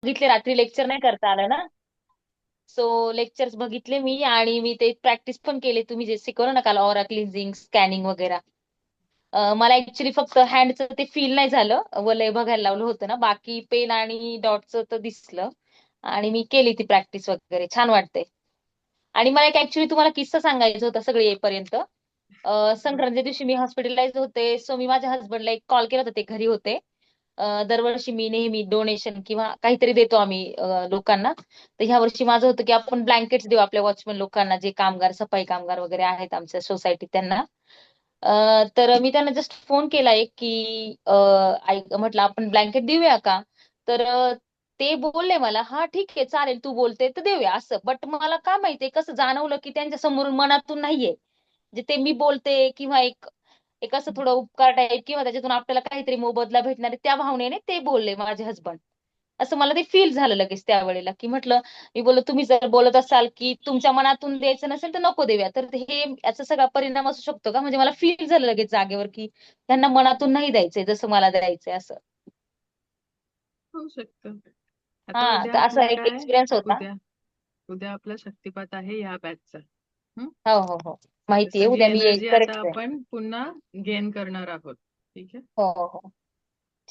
बघितले रात्री लेक्चर नाही करता आलं ना. सो लेक्चर्स बघितले मी आणि मी ते प्रॅक्टिस पण केले तुम्ही जे शिकवलं ना काल ऑरा क्लिन्झिंग स्कॅनिंग वगैरे. मला ऍक्च्युली फक्त हँडचं ते फील नाही झालं वलय बघायला लावलं होतं ना, बाकी पेन आणि डॉटचं तर दिसलं. आणि मी केली ती प्रॅक्टिस वगैरे, छान वाटते. आणि मला एक ऍक्च्युली तुम्हाला किस्सा सांगायचा होता सगळे येईपर्यंत. संक्रांतीच्या दिवशी मी हॉस्पिटलाइज होते, सो मी माझ्या हस्बंडला एक कॉल केला होता, ते घरी होते. दरवर्षी मी नेहमी डोनेशन किंवा काहीतरी देतो आम्ही लोकांना. तर ह्या वर्षी माझं होतं की आपण ब्लँकेट्स देऊ आपल्या वॉचमन लोकांना, जे कामगार सफाई कामगार वगैरे आहेत आमच्या सोसायटीत त्यांना. तर मी त्यांना जस्ट फोन केला एक की ऐक म्हटलं आपण ब्लँकेट देऊया का. तर ते बोलले मला हा ठीक आहे चालेल तू बोलते तर देऊया असं. बट मला काय माहितीये कसं जाणवलं की त्यांच्या समोरून मनातून नाहीये. म्हणजे ते मी बोलते किंवा एक एक असं थोडं उपकार टाईप किंवा त्याच्यातून आपल्याला काहीतरी मोबदला भेटणार आहे, त्या भावनेने ते बोलले माझे हसबंड. असं मला ते फील झालं लगेच त्यावेळेला, की म्हटलं मी बोललो तुम्ही जर बोलत असाल की तुमच्या मनातून द्यायचं नसेल तर नको देऊया. तर हे याचा सगळा परिणाम असू शकतो का, म्हणजे मला फील झालं लगेच जागेवर की त्यांना मनातून नाही द्यायचंय जसं मला द्यायचंय असं. होऊ शकतं. आता हा, उद्या तर असा आपला एक काय? एक्सपिरियन्स होता. उद्या उद्या आपला शक्तिपात आहे या बॅचचा. हो हो हो, माहितीये सगळी उद्या मी एनर्जी आता करेक्ट आहे. आपण पुन्हा गेन करणार आहोत. ठीक आहे. हो हो हो, ठीक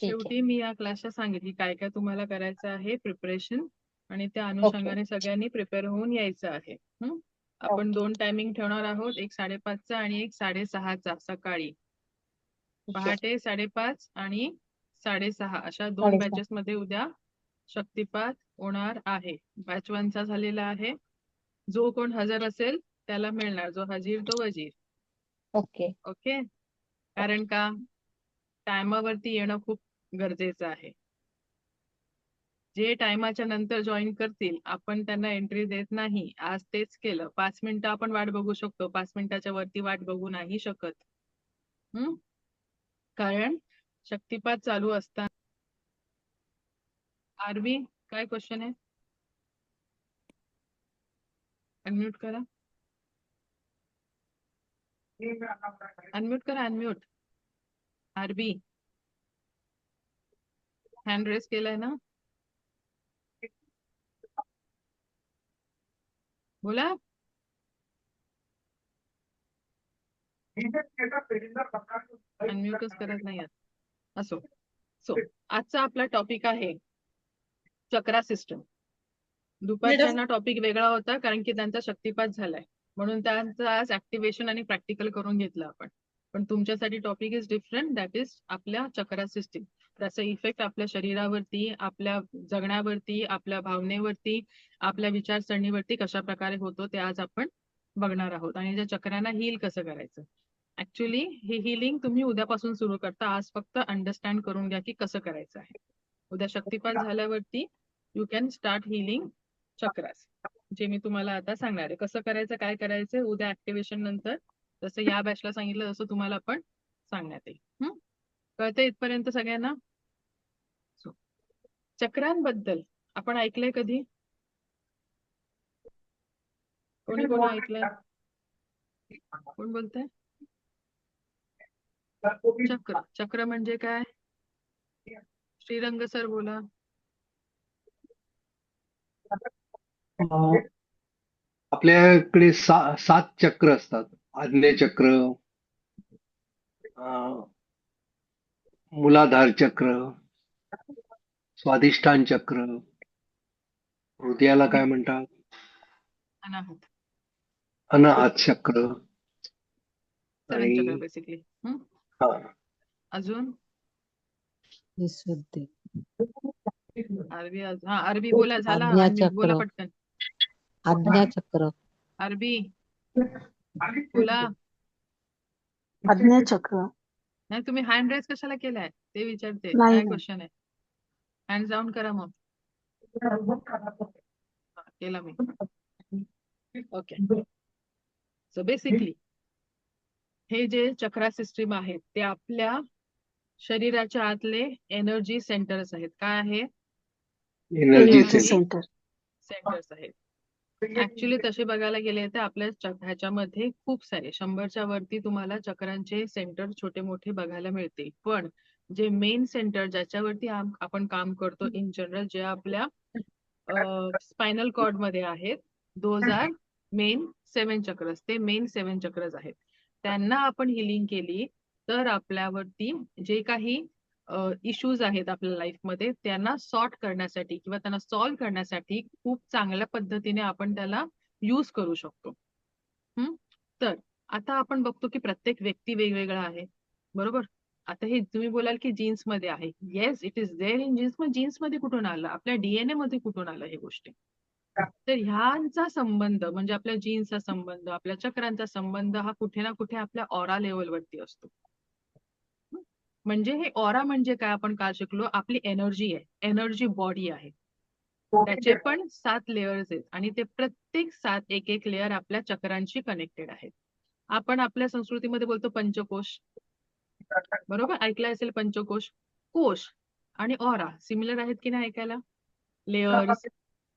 आहे. शेवटी मी या क्लासच्या सांगितली काय काय तुम्हाला करायचं आहे प्रिपरेशन, आणि त्या ओके अनुषंगाने सगळ्यांनी प्रिपेअर होऊन यायचं आहे. आपण ओके 2 टायमिंग ठेवणार आहोत, एक 5:30चा आणि एक 6:30चा सकाळी. ठीक आहे. पहाटे 5:30 आणि 6:30 अशा 2 साडेसहा. बॅचेस मध्ये उद्या शक्तिपात होणार आहे. बॅच 1चा झालेला आहे. जो कोण हजर असेल त्याला मिळणार, जो हजीर तो वजीर. ओके. ओके. कारण का टायमावरती येणं खूप गरजेचं आहे. जे टायमाच्या नंतर जॉईन करतील आपण त्यांना एंट्री देत नाही. आज तेच केलं. 5 मिनिटं आपण वाट बघू शकतो, 5 मिनिटाच्या वरती वाट बघू नाही शकत. हम्म कारण शक्तिपात चालू असताना. आरवी, काय क्वेश्चन आहे? अनम्यूट करा. अनम्यूट करा, अनम्यूट. आरबी, हँड रेस केलाय ना? बोला. अनम्यूटच करत नाही आहेत. असो. सो आजचा आपला टॉपिक आहे चक्रा सिस्टम. दुपारच्यांना टॉपिक वेगळा होता कारण की त्यांचा शक्तिपात झालाय, म्हणून त्यांचं आज ऍक्टिव्हेशन आणि प्रॅक्टिकल करून घेतलं आपण. पण तुमच्यासाठी topic is different, that is आपल्या चक्रा सिस्टीम. त्याचा इफेक्ट आपल्या शरीरावरती, आपल्या जगण्यावरती, आपल्या भावनेवरती, आपल्या विचारसरणीवरती कशा प्रकारे होतो ते आज आपण बघणार आहोत. आणि त्या चक्रांना हील कसं करायचं. ऍक्च्युली हे हिलिंग तुम्ही उद्यापासून सुरू करता, आज फक्त अंडरस्टँड करून घ्या की कसं करायचं आहे. उद्या शक्तिपात झाल्यावरती you can start healing chakras, जे मी तुम्हाला आता सांगणार आहे. कसं करायचं, काय करायचं उद्या ऍक्टिव्हेशन नंतर, जसं या बॅचला सांगितलं तसं तुम्हाला पण सांगण्यात येईल. कळतं इथपर्यंत सगळ्यांना? So, चक्रांबद्दल आपण ऐकलंय कधी? कोणी कोण ऐकलंय? कोण बोलतंय? चक्र, चक्र म्हणजे काय? श्रीरंग सर बोला. अं, आपल्याकडे 7 चक्र असतात. आज्ञा चक्र, अं, मूलाधार चक्र, स्वाधिष्ठान चक्र, हृदयाला काय म्हणतात, अनाहत. अनाहत चक्र. 7 आणि चक्र बेसिकली. हा, अजून विसुद्धी, अरबी. हा, अरबी बोला. झाला अनम्यूट, बोला आज्ञाचक्र, पटकन. आज्ञाचक्र, अरबी बोला. आज्ञाचक्र. नाही, तुम्ही हँड रेस कशाला केलाय ते विचारते, नाही काय नाही. क्वेश्चन आहे? हँड डाऊन करा मग. केला मी. ओके. सो बेसिकली हे जे चक्रा सिस्टीम आहेत ते आपल्या शरीराच्या आतले एनर्जी सेंटर्स आहेत. काय आहे? Energy energy energy centre. Centre. Centres आहेत. ऍक्च्युली तसे बघायला गेले तर आपल्या ह्याच्यामध्ये खूप सारे 100च्या वरती तुम्हाला चक्रांचे सेंटर छोटे मोठे बघायला मिळतील. पण जे मेन सेंटर ज्याच्यावरती आपण काम करतो इन जनरल, जे आपल्या स्पायनल कॉर्ड मध्ये आहेत, दोज आर मेन 7 चक्रस. ते मेन 7 चक्रस आहेत. त्यांना आपण हिलिंग केली तर आपल्यावरती जे काही इश्यूज आहेत आपल्या लाईफमध्ये त्यांना सॉर्ट करण्यासाठी किंवा त्यांना सॉल्व्ह करण्यासाठी खूप चांगल्या पद्धतीने आपण त्याला यूज करू शकतो. तर आता आपण बघतो की प्रत्येक व्यक्ती वेगवेगळा आहे, बरोबर. आता हे तुम्ही बोलाल की जीन्स मध्ये आहे. Yes, it is there in genes. मग जीन्स मध्ये कुठून आलं? आपल्या डीएनए मध्ये कुठून आलं हे गोष्टी? तर ह्यांचा संबंध म्हणजे आपल्या जीन्सचा संबंध, आपल्या चक्रांचा संबंध हा कुठे ना कुठे आपल्या ऑरा लेवलवरती असतो. म्हणजे हे ऑरा म्हणजे काय आपण काल शिकलो, आपली एनर्जी आहे, एनर्जी बॉडी आहे. त्याचे पण 7 लेयर्स आहेत आणि ते प्रत्येक 7 एक एक लेअर आपल्या चक्रांशी कनेक्टेड आहेत. आपण आपल्या संस्कृतीमध्ये बोलतो पंचकोश, बरोबर. ऐकलं असेल पंचकोश. कोश आणि ऑरा सिमिलर आहेत की नाही ऐकायला? लेयर्स,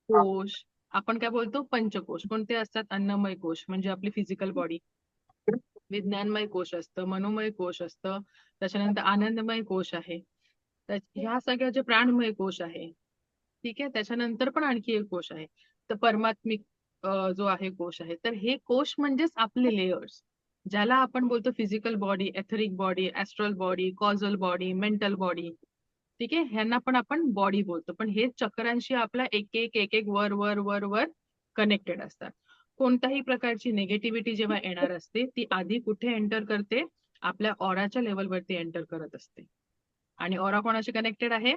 कोश. आपण काय बोलतो? पंचकोश. कोणते असतात? अन्नमय कोश म्हणजे आपली फिजिकल बॉडी, विज्ञानमय कोश असतं, मनोमय कोश असतं, त्याच्यानंतर आनंदमय कोश आहे, ह्या सगळ्या जे प्राणमय कोश आहे, ठीक आहे. त्याच्यानंतर पण आणखी एक कोश आहे, तर परमात्मिक जो आहे कोश आहे. तर हे कोश म्हणजेच आपले लेयर्स, ज्याला आपण बोलतो physical body, etheric body, astral body, causal body, mental body, ठीक आहे. ह्यांना पण आपण बॉडी बोलतो. पण हे चक्रांशी आपला एक एक एक एक वर वर वर वर कनेक्टेड असतात. कोणत्याही प्रकारची निगेटिव्हिटी जेव्हा येणार असते ती आधी कुठे एंटर करते? आपल्या ऑराच्या लेवलवरती एंटर करत असते. आणि ऑरा कोणाशी कनेक्टेड आहे?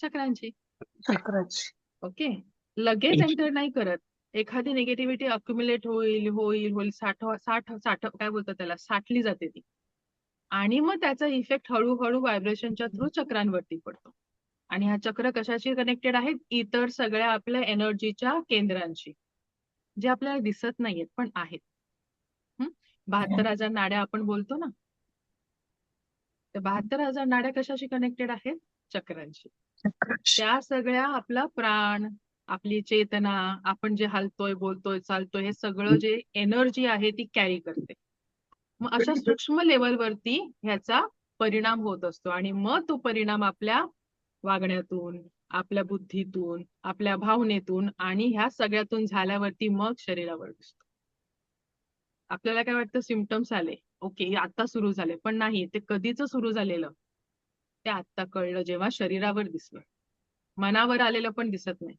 चक्रांची. चक्रच. ओके. लगेच एंटर नाही करत. एखादी निगेटिव्हिटी अक्युमुलेट होईल होईल होईल, साठ काय बोलतात त्याला, साठली जाते ती. आणि मग त्याचा इफेक्ट हळूहळू व्हायब्रेशनच्या थ्रू चक्रांवरती पडतो. आणि हा चक्र कशाशी कनेक्टेड आहेत? इतर सगळ्या आपल्या एनर्जीच्या केंद्रांशी, जे आपल्याला दिसत नाहीयेत पण आहेत. 72,000 नाड्या आपण बोलतो ना, तर 72,000 नाड्या कशाशी कनेक्टेड आहेत? चक्रांशी. त्या सगळ्या आपला प्राण, आपली चेतना, आपण जे हलतोय, बोलतोय, चालतोय, हे सगळं जे एनर्जी आहे ती कॅरी करते. मग अशा सूक्ष्म लेवलवरती ह्याचा परिणाम होत असतो आणि मग तो परिणाम आपल्या वागण्यातून, आपल्या बुद्धीतून, आपल्या भावनेतून आणि ह्या सगळ्यातून झाल्यावरती मग शरीरावर दिसतो. आपल्याला काय वाटतं? सिम्पटम्स आले, ओके, आता सुरू झाले. पण नाही, ते कधीच सुरू झालेलं ते आता कळलं जेव्हा शरीरावर दिसलं. मनावर आलेलं पण दिसत नाही.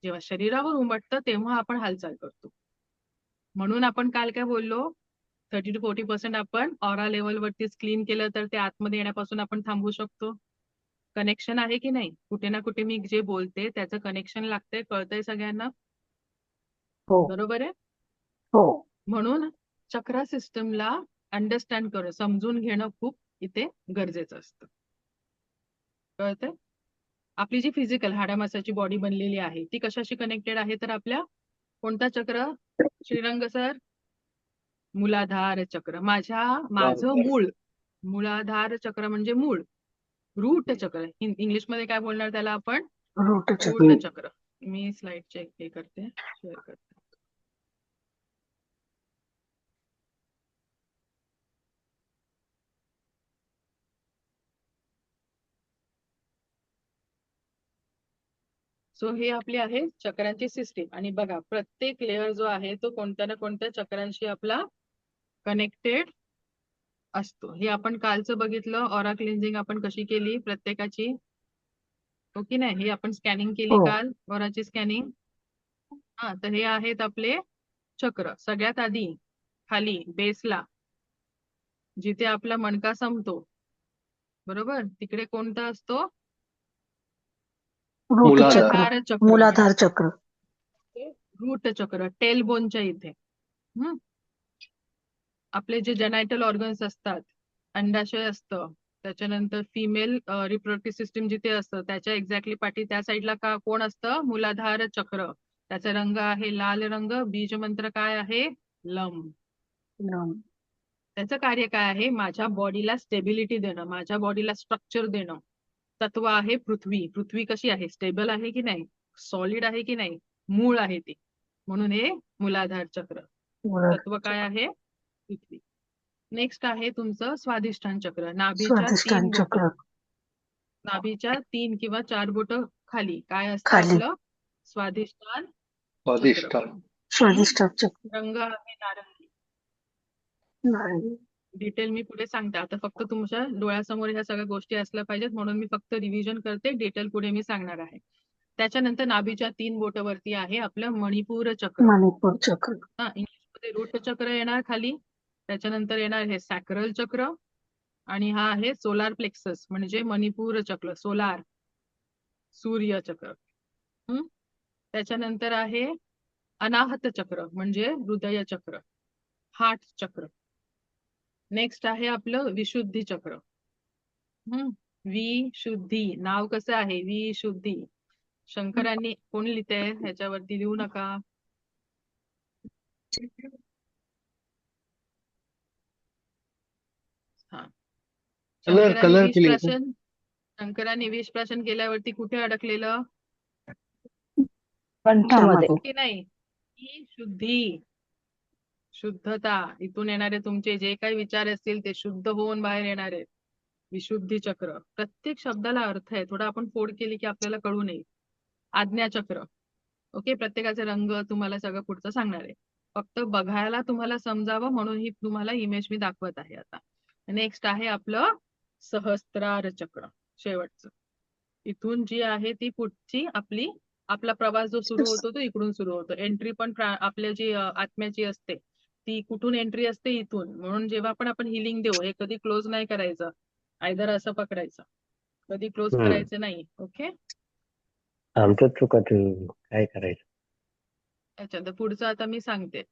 जेव्हा शरीरावर उमटतं तेव्हा आपण हालचाल करतो. म्हणून आपण काल काय बोललो? 30 to 40% आपण ऑरा लेवलवरतीच क्लीन केलं तर ते आतमध्ये येण्यापासून आपण थांबवू शकतो. कनेक्शन आहे की नाही? कुठे ना कुठे मी जे बोलते त्याचं कनेक्शन लागतंय, कळतंय सगळ्यांना? हो बरोबर आहे. हो. म्हणून चक्रा सिस्टमला अंडरस्टँड करणं, समजून घेणं खूप इथे गरजेचं असतं. कळतंय? आपली जी फिजिकल हाडामासाची बॉडी बनलेली आहे ती कशाशी कनेक्टेड आहे? तर आपल्या कोणता चक्र? श्रीरंग सर? मूलाधार चक्र. माझं मूळ. मूलाधार चक्र म्हणजे मूळ. रूट चक्र. इंग्लिशमध्ये काय बोलणार त्याला आपण? रूट रूट चक्र. मी स्लाइड चेक हे करते, शेअर करते. सो हे आपली आहे चक्रांची सिस्टीम. आणि बघा, प्रत्येक लेअर जो आहे तो कोणत्या ना कोणत्या चक्रांशी आपला कनेक्टेड असतो. हे आपण कालचं बघितलं, ऑरा क्लिन्झिंग आपण कशी केली प्रत्येकाची, हो की नाही? हे आपण स्कॅनिंग केली हो. काल, ऑराची स्कॅनिंग. तर हे आहेत आपले चक्र. सगळ्यात आधी खाली बेसला जिथे आपला मणका संपतो, बरोबर, तिकडे कोणता असतो? रूट चक्र. मूलाधार चक्र. मूलाधार चक्र. रूट चक्र टेल बोनच्या इथे. आपले जे जेनायटल ऑर्गन्स असतात, अंडाशय असतं, त्याच्यानंतर फिमेल रिप्रोडक्टिव्ह सिस्टीम जिथे असतं त्याच्या एक्झॅक्टली पाठी त्या साईडला का कोण असतं? मूलाधार चक्र. त्याचा रंग आहे लाल रंग. बीज मंत्र काय आहे? लम. त्याचं कार्य काय आहे? माझ्या बॉडीला स्टेबिलिटी देणं, माझ्या बॉडीला स्ट्रक्चर देणं. तत्व आहे पृथ्वी. पृथ्वी कशी आहे? स्टेबल आहे की नाही? सॉलिड आहे की नाही? मूळ आहे ती. म्हणून हे मूलाधार चक्र. तत्व काय आहे? पृथ्वी. नेक्स्ट आहे तुमचं स्वाधिष्ठान चक्र. नाभीच्या 3 बोटं. नाभीच्या 3 किंवा 4 बोट खाली काय असतं खाली आपलं? स्वाधिष्ठान चक्र. स्वादिष्टान. स्वादिष्टान चक्र. रंग आहे नारंगी. नारंगी. डिटेल मी पुढे सांगते. आता फक्त तुमच्या डोळ्यासमोर ह्या सगळ्या गोष्टी असल्या पाहिजेत, म्हणून मी फक्त रिव्हिजन करते. डिटेल पुढे मी सांगणार आहे. त्याच्यानंतर नाभीच्या 3 बोटावरती आहे आपलं मणिपूर चक्र. मणिपूर चक्र. इंग्लिशमध्ये रूट चक्र येणार खाली. त्याच्यानंतर येणार हे सॅक्रल चक्र आणि हा आहे सोलार प्लेक्सस म्हणजे मणिपूर चक्र, सोलार सूर्य चक्र. त्याच्यानंतर आहे अनाहत चक्र म्हणजे हृदय चक्र, हार्ट चक्र. नेक्स्ट आहे आपलं विशुद्धी चक्र. विशुद्धी नाव कसं आहे? विशुद्धी. शंकरांनी कोण लिहिते ह्याच्यावरती लिहू नका. हा कलर केली का? शंकरांनी विष प्राशन केल्यावरती कुठे अडकलेलं? कंठामध्ये. की नाही? ही शुद्धी, शुद्धता. इथून येणारे तुमचे जे काही विचार असतील ते शुद्ध होऊन बाहेर येणार आहेत. विशुद्धी चक्र. प्रत्येक शब्दाला अर्थ आहे. थोडा आपण फोड केली की आपल्याला कळू नये. आज्ञाचक्र. ओके, प्रत्येकाचे रंग तुम्हाला सगळं पुढचं सांगणार आहे. फक्त बघायला तुम्हाला समजावं म्हणून ही तुम्हाला इमेज मी दाखवत आहे आता. नेक्स्ट आहे आपलं सहस्त्रार चक्र, शेवटचं. इथून जी आहे ती पुढची आपला प्रवास जो सुरू होतो तो इकडून सुरू होतो. एंट्री पण आपल्या जी आत्म्याची असते ती कुठून एंट्री असते? इथून. म्हणून जेव्हा पण आपण हिलिंग देऊ हे कधी क्लोज नाही करायचं. आयदर असं पकडायचं, कधी क्लोज करायचं नाही. ओके, आमचं चुकाचं काय करायचं? अच्छा. तर पुढचं आता मी सांगते.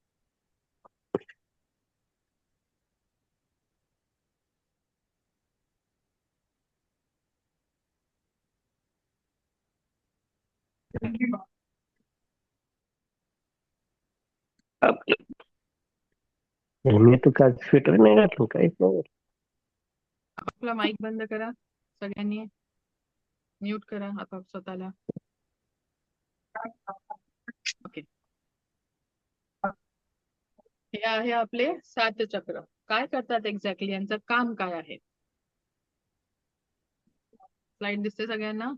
मी तर काल स्वेटर नाही घातलं, काहीच नाही. आपला माईक बंद करा सगळ्यांनी, म्यूट करा आपाप स्वतःला. ओके, हे आहे आपले 7 चक्र. काय करतात एक्झॅक्टली? यांचं काम काय आहे? स्लाइड दिसते सगळ्यांना?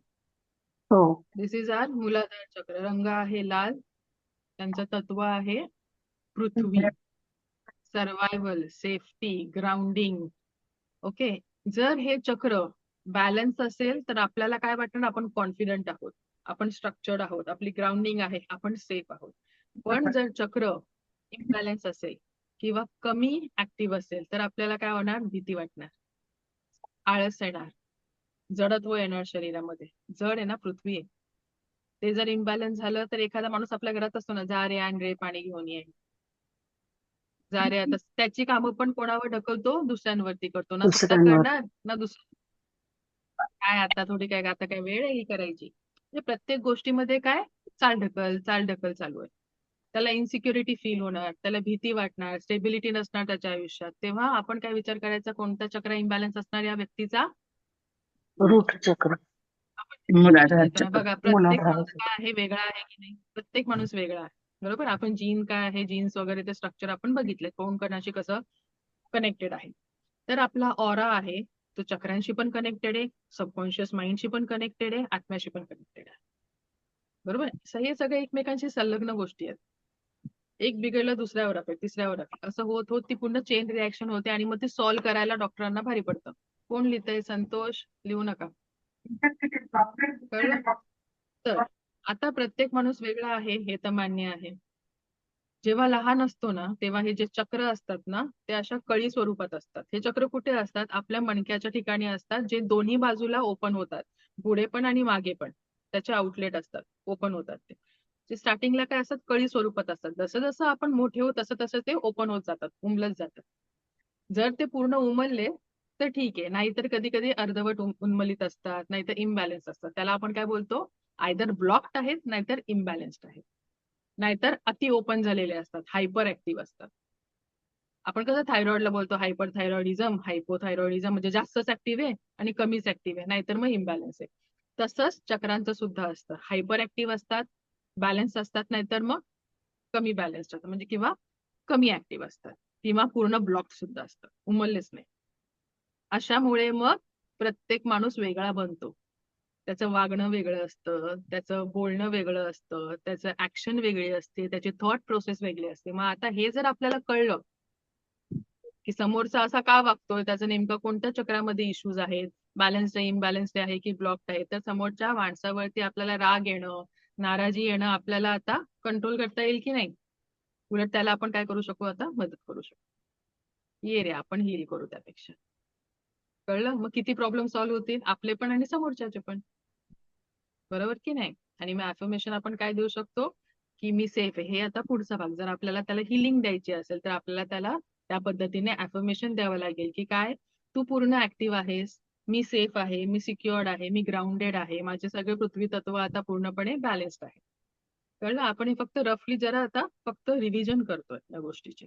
हो. दिस इज आर मूलाधार चक्र. रंग आहे लाल. त्यांचं तत्व आहे पृथ्वी. Survival, safety, grounding. ओके, जर हे चक्र बॅलन्स असेल तर आपल्याला काय वाटतं? आपण कॉन्फिडंट आहोत, आपण स्ट्रक्चर्ड आहोत, आपली ग्राउंडिंग आहे, आपण सेफ आहोत. पण जर चक्र इम्बॅलन्स असेल किंवा कमी ऍक्टिव्ह असेल तर आपल्याला काय होणार? भीती वाटणार, आळस येणार, जडत्व येणार शरीरामध्ये. जड आहे ना, पृथ्वी आहे. ते जर इम्बॅलन्स झालं तर एखादा माणूस आपल्या घरात असतो ना, जा रे आण रे पाणी घेऊन ये, जा रे. आता त्याची कामं पण कोणावर ढकलतो? दुसऱ्यांवरती करतो. ना स्वतः दुसऱ्यांवर. करणार ना दुसरं. काय आता थोडी काय आता काय वेळ आहे ही करायची? म्हणजे प्रत्येक गोष्टीमध्ये काय चाल ढकल चालू आहे. त्याला इन्सिक्युरिटी फील होणार, त्याला भीती वाटणार, स्टेबिलिटी नसणार त्याच्या आयुष्यात. तेव्हा आपण काय विचार करायचा? कोणता चक्र इम्बॅलन्स असणार या व्यक्तीचा? रूट चक्र. आपण मूलाधार येतो ना चक्र. बघा, प्रत्येक मूलाधार माणूस चक्र. काय आहे? वेगळा आहे की नाही? प्रत्येक माणूस वेगळा आहे, बरोबर. आपण जीन काय आहे, जीन्स वगैरे ते स्ट्रक्चर आपण बघितले, कोण कोणाशी कसं कनेक्टेड आहे. तर आपला ऑरा आहे तो चक्रांशी पण कनेक्टेड आहे, सबकॉन्शियस माइंडशी पण कनेक्टेड आहे, आत्म्याशी पण कनेक्टेड आहे, बरोबर. हे सगळे एकमेकांशी संलग्न गोष्टी आहेत. एक बिघडलं दुसऱ्यावर अफेक्ट, तिसऱ्यावर अफेक्ट, असं होत होत ती पूर्ण चेन रिॲक्शन होते आणि मग ते सॉल्व्ह करायला डॉक्टरांना भारी पडतं. कोण लिहितंय? संतोष, लिहू नका, कळलं? तर आता प्रत्येक माणूस वेगळा आहे हे तर मान्य आहे. जेव्हा लहान असतो ना तेव्हा हे जे चक्र असतात ना ते अशा कळी स्वरूपात असतात. हे चक्र कुठे असतात? आपल्या मणक्याच्या ठिकाणी असतात, जे दोन्ही बाजूला ओपन होतात, पुढे पण आणि मागे पण. त्याचे आउटलेट असतात, ओपन होतात ते स्टार्टिंगला काय असतात? कळी स्वरूपात असतात. जसं जसं आपण मोठे होत तसं तसं ते ओपन होत जातात, उमलत जातात. जर ते पूर्ण उमलले तर ठीक आहे, नाहीतर कधी कधी अर्धवट उन्मलित असतात, नाहीतर इम्बॅलन्स असतात. त्याला आपण काय बोलतो? आयदर ब्लॉक्ड आहेत नाहीतर इम्बॅलन्स्ड आहेत, नाहीतर अति ओपन झालेले असतात, हायपर ऍक्टिव्ह असतात. आपण कसं थायरॉइडला बोलतो हायपर थायरॉइडिझम, हायपोथायरॉइडिझम, म्हणजे जास्तच ऍक्टिव्ह आहे आणि कमीच ऍक्टिव्ह आहे, नाहीतर मग इम्बॅलन्स आहे. तसंच चक्रांचं सुद्धा असतं, हायपर ऍक्टिव्ह असतात, बॅलन्स असतात, नाहीतर मग कमी बॅलन्स्ड असतात, म्हणजे किंवा कमी ऍक्टिव्ह असतात, किंवा पूर्ण ब्लॉक सुद्धा असतात, उमललेच नाही. अशामुळे मग प्रत्येक माणूस वेगळा बनतो. त्याचं वागणं वेगळं असतं, त्याचं बोलणं वेगळं असतं, त्याचं ऍक्शन वेगळी असते, त्याची थॉट प्रोसेस वेगळी असते. मग आता हे जर आपल्याला कळलं की समोरचा असा का वागतोय, त्याचं नेमकं कोणत्या चक्रामध्ये इश्यूज आहेत, बॅलन्स्ड आहे, इम्बॅलन्स्ड आहे की ब्लॉक्ड आहे, तर समोरच्या माणसावरती आपल्याला राग येणं, नाराजी येणं आपल्याला आता कंट्रोल करता येईल की नाही. उलट त्याला आपण काय करू शकू, आता मदत करू शकू. ये रे आपण हील करू त्यापेक्षा. कळलं? मग किती प्रॉब्लेम सॉल्व्ह होतील, आपले पण आणि समोरच्याचे पण. बरोबर की नाही. आणि मग अफर्मेशन आपण काय देऊ शकतो की मी सेफ आहे. हे आता पुढचा भाग. जर आपल्याला त्याला हिलिंग द्यायची असेल तर आपल्याला त्याला त्या पद्धतीने अफर्मेशन द्यावं लागेल की काय, तू पूर्ण ऍक्टिव्ह आहेस, मी सेफ आहे, मी सिक्युअर्ड आहे, मी ग्राउंडेड आहे, माझे सगळे पृथ्वी तत्व आता पूर्णपणे बॅलेन्स्ड आहे. कळलं? आपण हे फक्त रफली जरा आता फक्त रिव्हिजन करतोय या गोष्टीचे.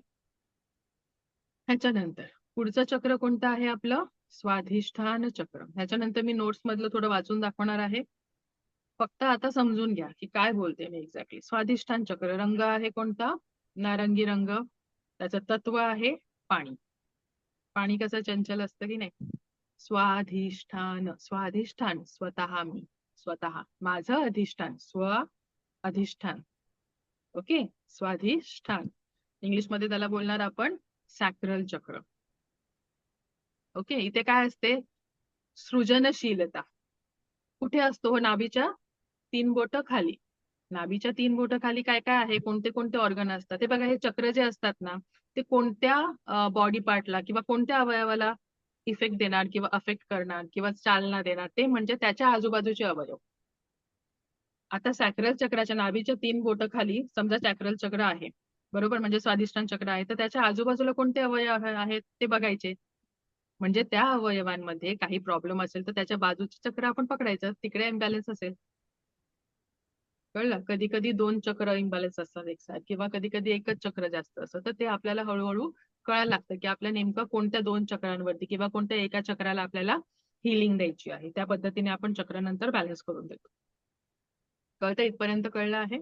ह्याच्यानंतर पुढचं चक्र कोणतं आहे आपलं, स्वाधिष्ठान चक्र. ह्याच्यानंतर मी नोट्स मधलं थोडं वाचून दाखवणार आहे. फक्त आता समजून घ्या की काय बोलते मी एक्झॅक्टली. स्वाधिष्ठान चक्र, रंग आहे कोणता, नारंगी रंग. त्याचं तत्व आहे पाणी. पाणी कसं चंचल असतं की नाही. स्वाधिष्ठान, स्वाधिष्ठान स्वतः, मी स्वतः, माझं अधिष्ठान, स्व अधिष्ठान. ओके, स्वाधिष्ठान. इंग्लिश मध्ये त्याला बोलणार आपण सॅक्रल चक्र. ओके, इथे काय असते, सृजनशीलता. कुठे असतो हो, नाभीच्या 3 बोट खाली. नाभीच्या 3 बोट खाली काय काय आहे, कोणते कोणते ऑर्गन असतात ते बघा. हे चक्र जे असतात ना, ते कोणत्या बॉडी पार्टला किंवा कोणत्या अवयवाला इफेक्ट देणार किंवा अफेक्ट करणार किंवा चालना देणार, ते म्हणजे त्याच्या आजूबाजूचे अवयव. आता सॅक्रल चक्राच्या नाभीच्या 3 बोट खाली समजा सॅक्रल चक्र आहे, बरोबर, म्हणजे स्वाधिष्ठान चक्र आहे, तर त्याच्या आजूबाजूला कोणते अवयव आहेत ते बघायचे. म्हणजे त्या अवयवांमध्ये काही प्रॉब्लेम असेल तर त्याच्या बाजूचे चक्र आपण पकडायचं, तिकडे इम्बॅलन्स असेल. कळलं? कधी कधी 2 चक्र इम्बॅलन्स असतात एक साथ, किंवा कधी कधी एकच चक्र जास्त असतं. तर ते आपल्याला हळूहळू कळायला लागतं की आपल्या नेमकं कोणत्या 2 चक्रांवरती किंवा कोणत्या एका चक्राला आपल्याला हिलिंग द्यायची आहे. त्या पद्धतीने आपण चक्र नंतर बॅलन्स करून देतो. कळतं? इथपर्यंत कळलं आहे.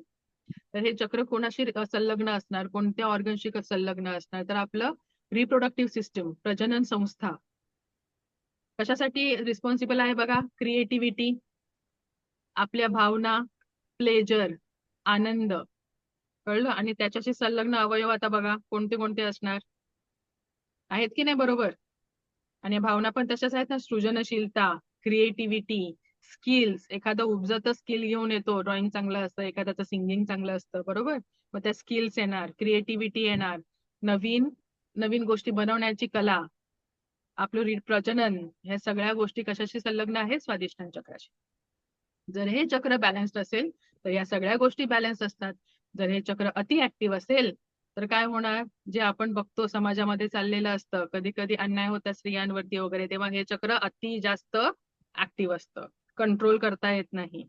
तर हे चक्र कोणाशी संलग्न असणार, कोणत्या ऑर्गनशी संलग्न असणार, तर आपलं रिप्रोडक्टिव्ह सिस्टम, प्रजनन संस्था. कशासाठी रिस्पॉन्सिबल आहे बघा, क्रिएटिव्हिटी, आपल्या भावना, प्लेजर, आनंद. कळलं? आणि त्याच्याशी संलग्न अवयव आता बघा कोणते कोणते असणार आहेत की नाही, बरोबर. आणि भावना पण तशाच आहेत ना, सृजनशीलता, क्रिएटिव्हिटी, स्किल्स. एखादं उपजत स्किल घेऊन येतो, ड्रॉइंग चांगलं असतं, एखाद्याचं सिंगिंग चांगलं असतं, बरोबर. मग त्या स्किल्स येणार, क्रिएटिव्हिटी येणार, नवीन नवीन गोष्टी बनवण्याची कला, आपलं प्रजनन. ह्या सगळ्या गोष्टी कशाशी संलग्न आहेत, स्वाधिष्ठान चक्राशी. जर हे चक्र बॅलन्स्ड असेल तर या सगळ्या गोष्टी बॅलन्स असतात. जर हे चक्र अति ऍक्टिव्ह असेल तर काय होणार, जे आपण बघतो समाजामध्ये चाललेलं असतं, कधी कधी अन्याय होता स्त्रियांवरती वगैरे, तेव्हा हे चक्र अति जास्त ऍक्टिव्ह असतं, कंट्रोल करता येत नाही.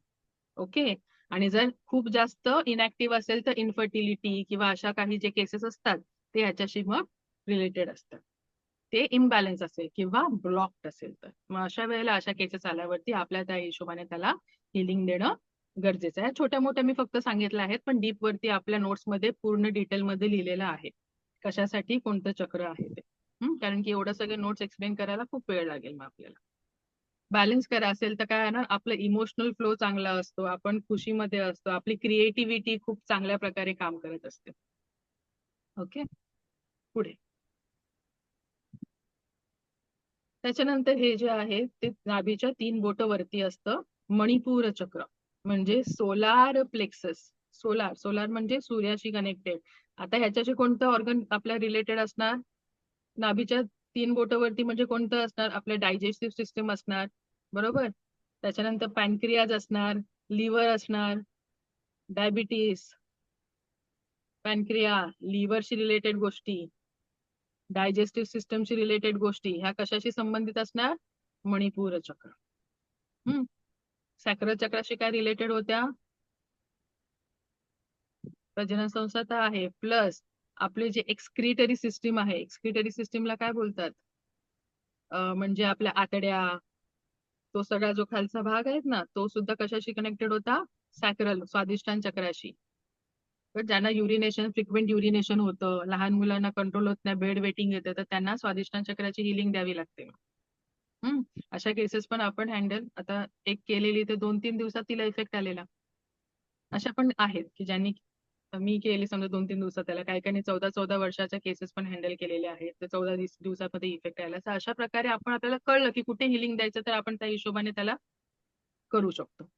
ओके. आणि जर खूप जास्त इनऍक्टिव्ह असेल तर इन्फर्टिलिटी किंवा अशा काही जे केसेस असतात ते ह्याच्याशी मग रिलेटेड असतात. ते इम्बॅलन्स असेल किंवा ब्लॉक्ड असेल तर मग अशा वेळेला अशा केसेस आल्यावरती आपल्या त्या हिशोबाने त्याला हिलिंग देणं गरजेचं आहे. छोट्या मोठ्या मी फक्त सांगितल्या आहेत, पण डीप वरती आपल्या नोट्समध्ये पूर्ण डिटेलमध्ये लिहिलेलं आहे कशासाठी कोणतं चक्र आहे ते. कारण की एवढं सगळं नोट्स एक्सप्लेन करायला खूप वेळ लागेल मग आपल्याला. बॅलन्स करा असेल तर काय आहे ना, आपलं इमोशनल फ्लो चांगला असतो, आपण खुशीमध्ये असतो, आपली क्रिएटिव्हिटी खूप चांगल्या प्रकारे काम करत असते. ओके, पुढे. त्याच्यानंतर हे जे आहे ते नाभीच्या 3 बोट वरती असतं मणिपूर चक्र, म्हणजे सोलार प्लेक्सस. सोलार, सोलार म्हणजे सूर्याशी कनेक्टेड. आता ह्याच्याशी कोणतं ऑर्गन आपल्या रिलेटेड असणार, नाभीच्या 3 बोटावरती म्हणजे कोणतं असणार, आपलं डायजेस्टिव्ह सिस्टम असणार, बरोबर. त्याच्यानंतर पॅनक्रियाज असणार, लिव्हर असणार. डायबिटीस, पॅनक्रिया, लिव्हरशी रिलेटेड गोष्टी, डायजेस्टिव्ह सिस्टमशी रिलेटेड गोष्टी ह्या कशाशी संबंधित असणार, मणिपूर चक्र. सॅक्रल चक्राशी काय रिलेटेड होत्या, प्रजनन संस्था तर आहे, प्लस आपले जे एक्सक्रिटरी सिस्टीम आहे, एक्सक्रिटरी सिस्टीमला काय बोलतात, म्हणजे आपल्या आतड्या, तो सगळा जो खालचा भाग आहे ना, तो सुद्धा कशाशी कनेक्टेड होता, सॅक्रल, स्वाधिष्ठान चक्राशी. ज्यांना युरिनेशन, फ्रिक्वेंट युरिनेशन होतं, लहान मुलांना कंट्रोल होत नाही, बेड वेटिंग येतं, तर त्यांना स्वाधिष्ठान चक्राची हिलिंग द्यावी लागते. अशा केसेस पण आपण हँडल आता एक केलेली तर 2-3 दिवसात तिला इफेक्ट आलेला. अशा पण आहेत की ज्यांनी मी केली समजा 2-3 दिवसात त्याला, काही काही 14-14 वर्षाच्या केसेस पण हँडल केलेल्या आहेत, तर 14 दिवसामध्ये इफेक्ट आला. तर अशा प्रकारे आपण आपल्याला कळलं की कुठे हिलिंग द्यायचं तर आपण त्या हिशोबाने त्याला करू शकतो.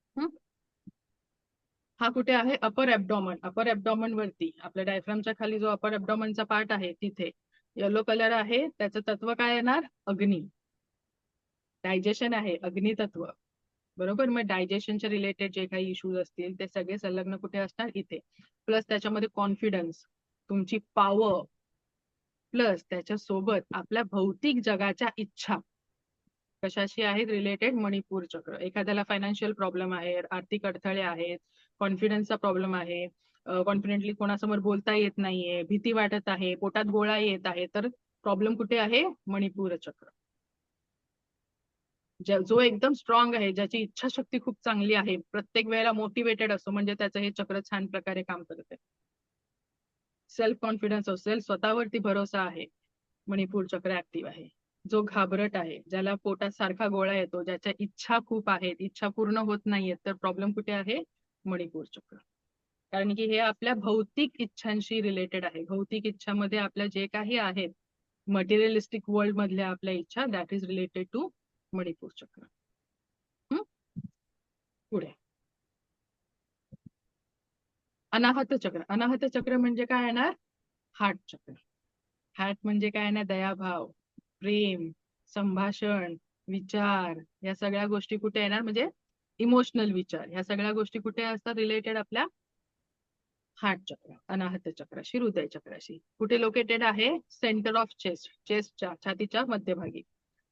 हा कुठे आहे? अपर ऍब्डॉमन. अपर ऍब्डॉमन वरती आपल्या डायफ्रामच्या खाली जो अपर ऍब्डॉमनचा पार्ट आहे तिथे येलो कलर आहे. त्याचं तत्व काय येणार? अग्नी. डायजेशन आहे, अग्नी तत्व. बरोबर. मग डायजेशनच्या रिलेटेड जे काही इश्यूज असतील ते सगळे संलग्न कुठे असणार? इथे. प्लस त्याच्यामध्ये कॉन्फिडन्स, तुमची पॉवर, प्लस त्याच्यासोबत आपल्या भौतिक जगाच्या इच्छा कशाशी आहेत रिलेटेड? मणिपूर चक्र. एखाद्याला फायनान्शियल प्रॉब्लेम आहे, आर्थिक अडथळे आहेत, कॉन्फिडन्सचा प्रॉब्लेम आहे, कॉन्फिडेंटली कोणासमोर बोलता येत नाहीये, भीती वाटत आहे, पोटात गोळा येत आहे, तर प्रॉब्लेम कुठे आहे? मणिपूर चक्र. जो एकदम स्ट्रॉंग आहे, ज्याची इच्छाशक्ती खूप चांगली आहे, प्रत्येक वेळेला मोटिवेटेड असतो, म्हणजे त्याचं हे चक्र छान प्रकारे काम करते. सेल्फ कॉन्फिडन्स असेल, स्वतःवरती भरोसा आहे, मणिपूर चक्र ऍक्टिव्ह आहे. जो घाबरट आहे, ज्याला पोटात सारखा गोळा येतो, ज्याच्या इच्छा खूप आहेत, इच्छा पूर्ण होत नाहीयेत, तर प्रॉब्लेम कुठे आहे? मणिपूर चक्र. कारण की हे आपल्या भौतिक इच्छांशी रिलेटेड आहे. भौतिक इच्छामध्ये आपल्या जे काही आहेत मटेरियलिस्टिक वर्ल्ड मधल्या आपल्या इच्छा, that is related to Manipura chakra. पुढे अनाहत चक्र. अनाहत चक्र म्हणजे काय येणार? हार्ट चक्र. हार्ट म्हणजे काय ना? दयाभाव, प्रेम, संभाषण, विचार, या सगळ्या गोष्टी कुठे येणार? म्हणजे इमोशनल विचार, ह्या सगळ्या गोष्टी कुठे असतात? रिलेटेड आपल्या हार्ट चक्र, अनाहत चक्राशी, हृदय चक्राशी. कुठे लोकेटेड आहे? सेंटर ऑफ चेस्ट, चेस्टच्या, छातीच्या मध्यभागी.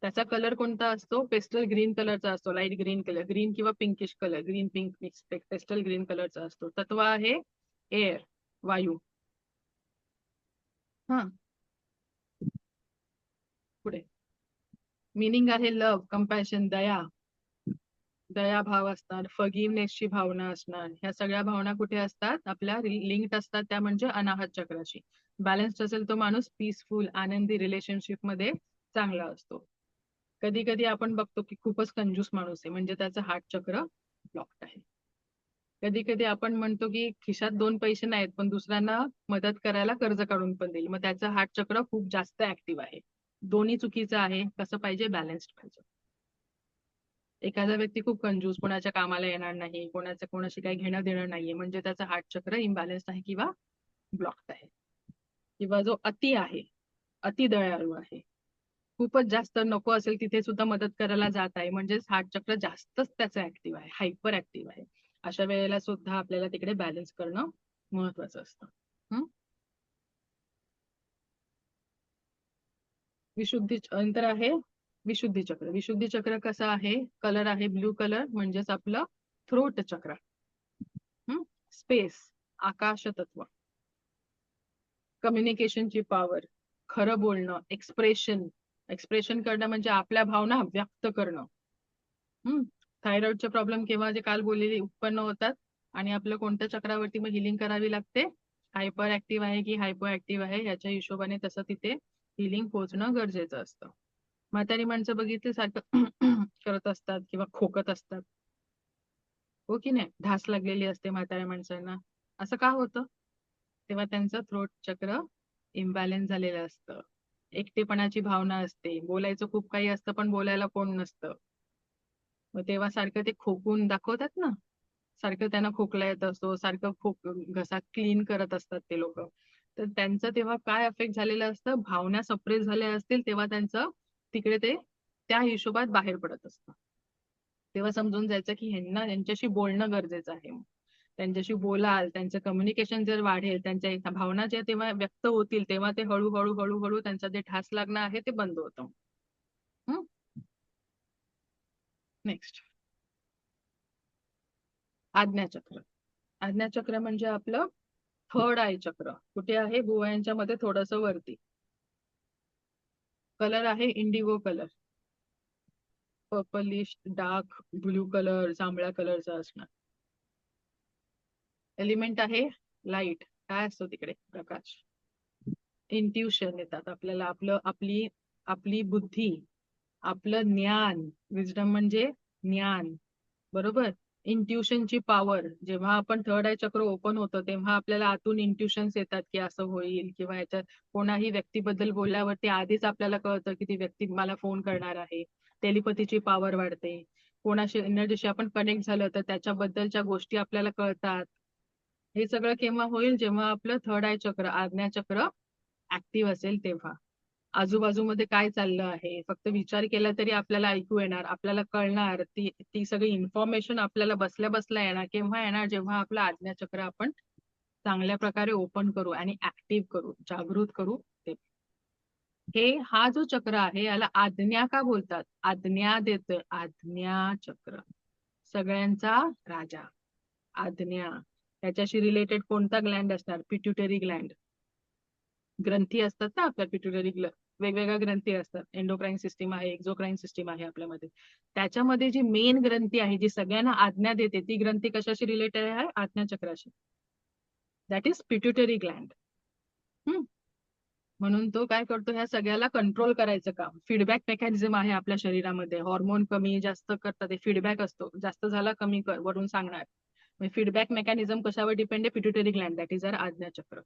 त्याचा कलर कोणता असतो? पेस्टल ग्रीन कलरचा असतो, लाईट ग्रीन कलर, ग्रीन किंवा pinkish colour, green pink mix, pastel green कलरचा असतो. तत्व आहे एअर, वायू. हा, पुढे मिनिंग आहे लव्ह, कंपॅशन, दया, दयाभाव असणार, फगिवनेसची भावना असणार. ह्या सगळ्या भावना कुठे असतात? आपल्या लिंक्ड असतात, त्या म्हणजे अनाहत चक्राशी. बॅलन्स्ड असेल तो माणूस पीसफुल, आनंदी रिलेशनशिप मध्ये चांगला असतो. कधी कधी आपण बघतो की खूपच कंजूस माणूस आहे, म्हणजे त्याचं हार्ट चक्र ब्लॉक्ड आहे. कधी कधी आपण म्हणतो की खिशात 2 पैसे नाहीत पण दुसऱ्यांना मदत करायला कर्ज काढून पण देईल, मग त्याचं हार्ट चक्र खूप जास्त ऍक्टिव्ह आहे. दोन्ही चुकीचं आहे. कसं पाहिजे? बॅलन्स्ड पाहिजे. एखादा व्यक्ती खूप कंजूस, कोणाच्या कामाला येणार नाही, कोणाशी काही घेणं देणं नाहीये, म्हणजे त्याचं हार्ट चक्र इम्बॅलन्स आहे किंवा ब्लॉक्ड आहे. किंवा जो अति आहे, अति दयाळू आहे, खूपच जास्त नको असेल तिथे सुद्धा मदत करायला जात आहे, म्हणजेच हार्ट चक्र जास्तच त्याचं ऍक्टिव्ह आहे, हायपर ऍक्टिव्ह आहे. अशा वेळेला सुद्धा आपल्याला तिकडे बॅलन्स करणं महत्वाचं असतं. विशुद्धी नंतर आहे विशुद्धी चक्र. विशुद्धी चक्र कसं आहे? कलर आहे ब्ल्यू कलर, म्हणजेच आपलं थ्रोट चक्र. स्पेस, आकाश तत्व, कम्युनिकेशनची पॉवर, खरं बोलणं, एक्सप्रेशन करणं म्हणजे आपल्या भावना व्यक्त करणं. थायरॉइडचे प्रॉब्लेम केव्हा, जे काल बोललेले, उत्पन्न होतात आणि आपलं कोणत्या चक्रावरती मग हिलिंग करावी लागते? हायपर ऍक्टिव्ह आहे की हायपो ऍक्टिव्ह आहे याच्या हिशोबाने तसं तिथे हिलिंग पोहोचणं गरजेचं असतं. म्हातारी माणसं बघितली सारखं करत असतात किंवा खोकत असतात, हो की नाही? ढास लागलेली असते म्हाताऱ्या माणसांना. असं का होतं? तेव्हा त्यांचं थ्रोट चक्र इम्बॅलन्स झालेलं असतं. एकटेपणाची भावना असते, बोलायचं खूप काही असतं पण बोलायला कोण नसतं. मग तेव्हा सारखं ते खोकून दाखवतात ना, सारखं त्यांना खोकला येत असतो, सारखं घसा क्लीन करत असतात ते लोक. तर त्यांचं तेव्हा काय अफेक्ट झालेलं असतं? भावना सप्रेस झाल्या असतील तेव्हा त्यांचं तिकडे ते त्या हिशोबात बाहेर पडत असतं. तेव्हा समजून जायचं की ह्यांना यांच्याशी बोलणं गरजेचं आहे. त्यांच्याशी बोलाल, त्यांचं कम्युनिकेशन जर वाढेल, त्यांच्या भावना ज्या तेव्हा व्यक्त होतील, तेव्हा ते हळूहळू हळूहळू त्यांचा जे ढास लागणं आहे ते बंद होतं. नेक्स्ट, आज्ञाचक्र. आज्ञाचक्र म्हणजे आपलं थर्ड आय चक्र. कुठे आहे? भुवयांच्या मध्ये थोडस वरती. कलर आहे Indigo colour, purplish dark blue colour, जांभळ्या कलरचा असणार. एलिमेंट आहे लाईट. काय असतो तिकडे? प्रकाश. इंट्युशन येतात आपल्याला, आपली बुद्धी, आपलं ज्ञान, विजडम म्हणजे ज्ञान, बरोबर. इंट्युशनची पॉवर, जेव्हा आपण थर्ड आय चक्र ओपन होतं तेव्हा आपल्याला आतून इंट्युशन्स येतात की असं होईल, किंवा याच्यात कोणाही व्यक्तीबद्दल बोलल्यावरती आधीच आपल्याला कळतं की ती व्यक्ती मला फोन करणार आहे. टेलिपथीची पॉवर वाढते. कोणाशी एनर्जीशी आपण कनेक्ट झालं तर त्याच्याबद्दलच्या गोष्टी आपल्याला कळतात. हे सगळं केव्हा होईल? जेव्हा आपलं थर्ड आय चक्र, आज्ञाचक्र ऍक्टिव्ह असेल तेव्हा. आजूबाजूमध्ये काय चाललं आहे फक्त विचार केला तरी आपल्याला ऐकू येणार, आपल्याला कळणार, ती ती सगळी इन्फॉर्मेशन आपल्याला बसल्या बसल्या येणार. केव्हा येणार? जेव्हा आपलं आज्ञाचक्र आपण चांगल्या प्रकारे ओपन करू आणि ऍक्टिव्ह करू, जागृत करू ते. हा जो चक्र आहे याला आज्ञा का बोलतात? आज्ञा देत, आज्ञा चक्र, सगळ्यांचा राजा, आज्ञा. त्याच्याशी रिलेटेड कोणता ग्लँड असणार? Pituitary Gland. ग्रंथी असतात ना आपल्या पिट्युटरी, वेगवेगळ्या ग्रंथी असतात. एंडोक्राईन सिस्टीम आहे, एक्झोक्राईन सिस्टीम आहे आपल्यामध्ये. त्याच्यामध्ये जी मेन ग्रंथी आहे जी सगळ्यांना आज्ञा देते ती ग्रंथी कशाशी रिलेटेड आहे? आज्ञाचक्राशी. That is pituitary gland. म्हणून तो काय करतो? ह्या सगळ्याला कंट्रोल करायचं काम. फीडबॅक मेकॅनिझम आहे आपल्या शरीरामध्ये. हॉर्मोन कमी जास्त करतात, ते फीडबॅक असतो. जास्त झाला कमी कर वरून सांगणार. फीडबॅक मेकॅनिझम कशावर डिपेंड आहे? Pituitary gland, that is or आज्ञाचक्र.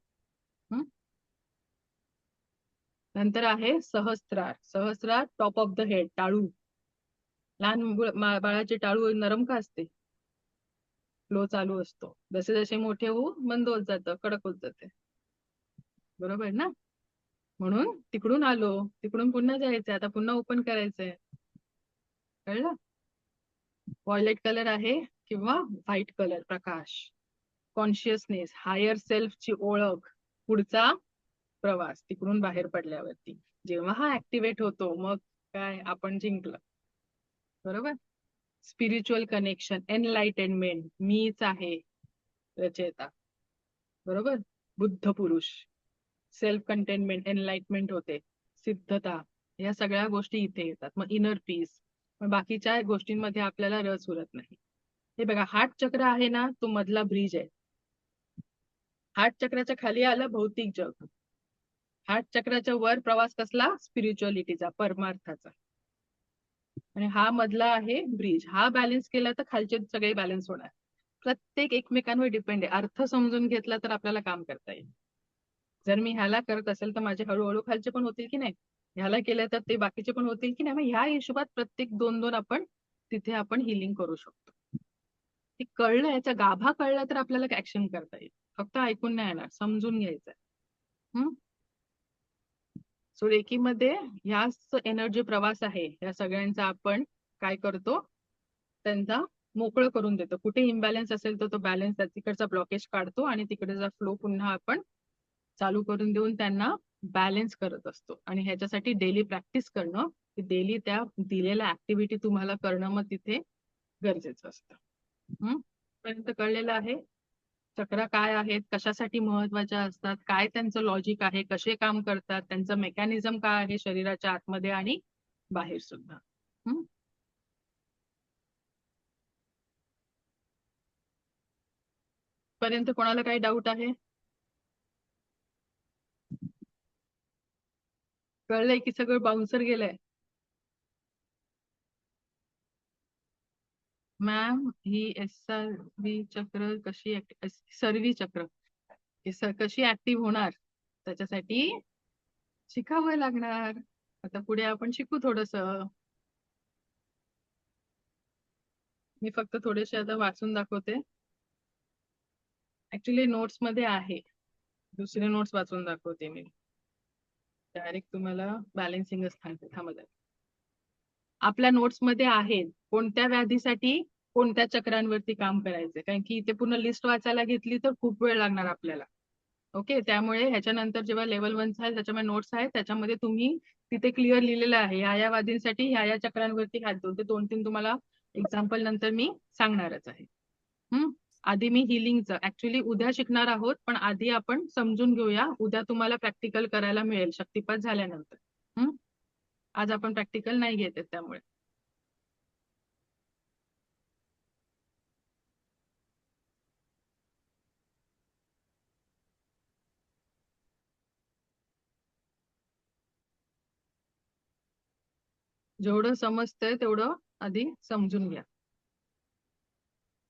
नंतर आहे सहस्त्रार. सहस्त्रार टॉप ऑफ द हेड, टाळू. लहान बाळाचे टाळू नरम का असते? फ्लो चालू असतो. जसे जसे मोठे होऊ मंद होत जातं, कडक होत जाते, बरोबर ना. म्हणून तिकडून आलो, तिकडून पुन्हा जायचंय, आता पुन्हा ओपन करायचंय. कळलं? व्हायलेट कलर आहे किंवा व्हाईट कलर, प्रकाश. कॉन्शियसनेस, हायर सेल्फची ओळख, पुढचा प्रवास तिकडून बाहेर पडल्यावरती. जेव्हा हा ऍक्टिव्हेट होतो मग काय? आपण जिंकलं, बरोबर. स्पिरिच्युअल कनेक्शन, एनलाइटेनमेंट, मीच आहे रचयिता, बरोबर. बुद्ध पुरुष, सेल्फ कंटेनमेंट, एनलाइटमेंट होते, सिद्धता, या सगळ्या गोष्टी इथे येतात. मग इनर पीस. मग बाकीच्या गोष्टींमध्ये आपल्याला रस उरत नाही. हे बघा, हार्ट चक्र आहे ना, तो मधला ब्रिज आहे. हार्ट चक्राच्या खाली आलं भौतिक जग. हार्ट चक्राच्या वर प्रवास कसला? स्पिरिच्युअलिटीचा, परमार्थाचा. आणि हा मधला आहे ब्रिज. हा बॅलन्स केला तर खालचे सगळे बॅलन्स होणार. प्रत्येक एकमेकांवर डिपेंड आहे. अर्थ समजून घेतला तर आपल्याला काम करता येईल. जर मी ह्याला करत असेल तर माझे हळूहळू खालचे पण होतील की नाही? ह्याला केलं तर ते बाकीचे पण होतील की नाही? मग ह्या हिशोबात प्रत्येक 2-2 आपण तिथे आपण हिलिंग करू शकतो. ते कळलं, याचा गाभा कळला तर आपल्याला ऍक्शन करता येईल. फक्त ऐकून नाही येणार, समजून घ्यायचंय. सो रेकीमध्ये ह्याच एनर्जी प्रवास आहे, या सगळ्यांचा आपण काय करतो? त्यांचा मोकळं करून देतो. कुठे इम्बॅलन्स असेल तर तो बॅलन्स, तिकडचा ब्लॉकेज काढतो आणि तिकडचा फ्लो पुन्हा आपण चालू करून देऊन त्यांना बॅलन्स करत असतो. आणि ह्याच्यासाठी डेली प्रॅक्टिस करणं, डेली त्या दिलेल्या ऍक्टिव्हिटी तुम्हाला करणं मग तिथे गरजेचं असतं. पर्यंत कळलेलं आहे? चक्र काय आहेत, कशासाठी महत्वाच्या असतात, काय त्यांचं लॉजिक आहे, कसे काम करतात, त्यांचं मेकॅनिझम काय आहे शरीराच्या आतमध्ये आणि बाहेर सुद्धा. पर्यंत कोणाला काही डाऊट आहे? कळलंय की सगळं बाउन्सर गेलंय? मॅम, ही SRV चक्र कशी, सर्वी चक्र कशी ऍक्टिव्ह होणार? त्याच्यासाठी शिकावं लागणार. आता पुढे आपण शिकू थोडस. मी फक्त थोडेसे आता वाचून दाखवते. ऍक्च्युली नोट्स मध्ये आहे, दुसरे नोट्स वाचून दाखवते मी. डायरेक्ट तुम्हाला बॅलन्सिंगच सांगते. थांबा. आपल्या नोट्स मध्ये आहेत कोणत्या व्याधीसाठी कोणत्या चक्रांवरती काम करायचं, कारण की इथे पूर्ण लिस्ट वाचायला घेतली तर खूप वेळ लागणार आपल्याला. ओके, त्यामुळे ह्याच्यानंतर जेव्हा लेवल 1 आहे त्याच्यामध्ये नोट्स आहेत, त्याच्यामध्ये तुम्ही तिथे क्लिअर लिहिलेलं आहे या वादींसाठी ह्या चक्रांवरती हात देऊन. ते 2-3 तुम्हाला एक्झाम्पल नंतर मी सांगणारच आहे. आधी मी हिलिंगचं ऍक्च्युली उद्या शिकणार आहोत, पण आधी आपण समजून घेऊया. उद्या तुम्हाला प्रॅक्टिकल करायला मिळेल शक्तिपात झाल्यानंतर. आज आपण प्रॅक्टिकल नाही घेत त्यामुळे. जेवढं समजतंय तेवढं आधी समजून घ्या.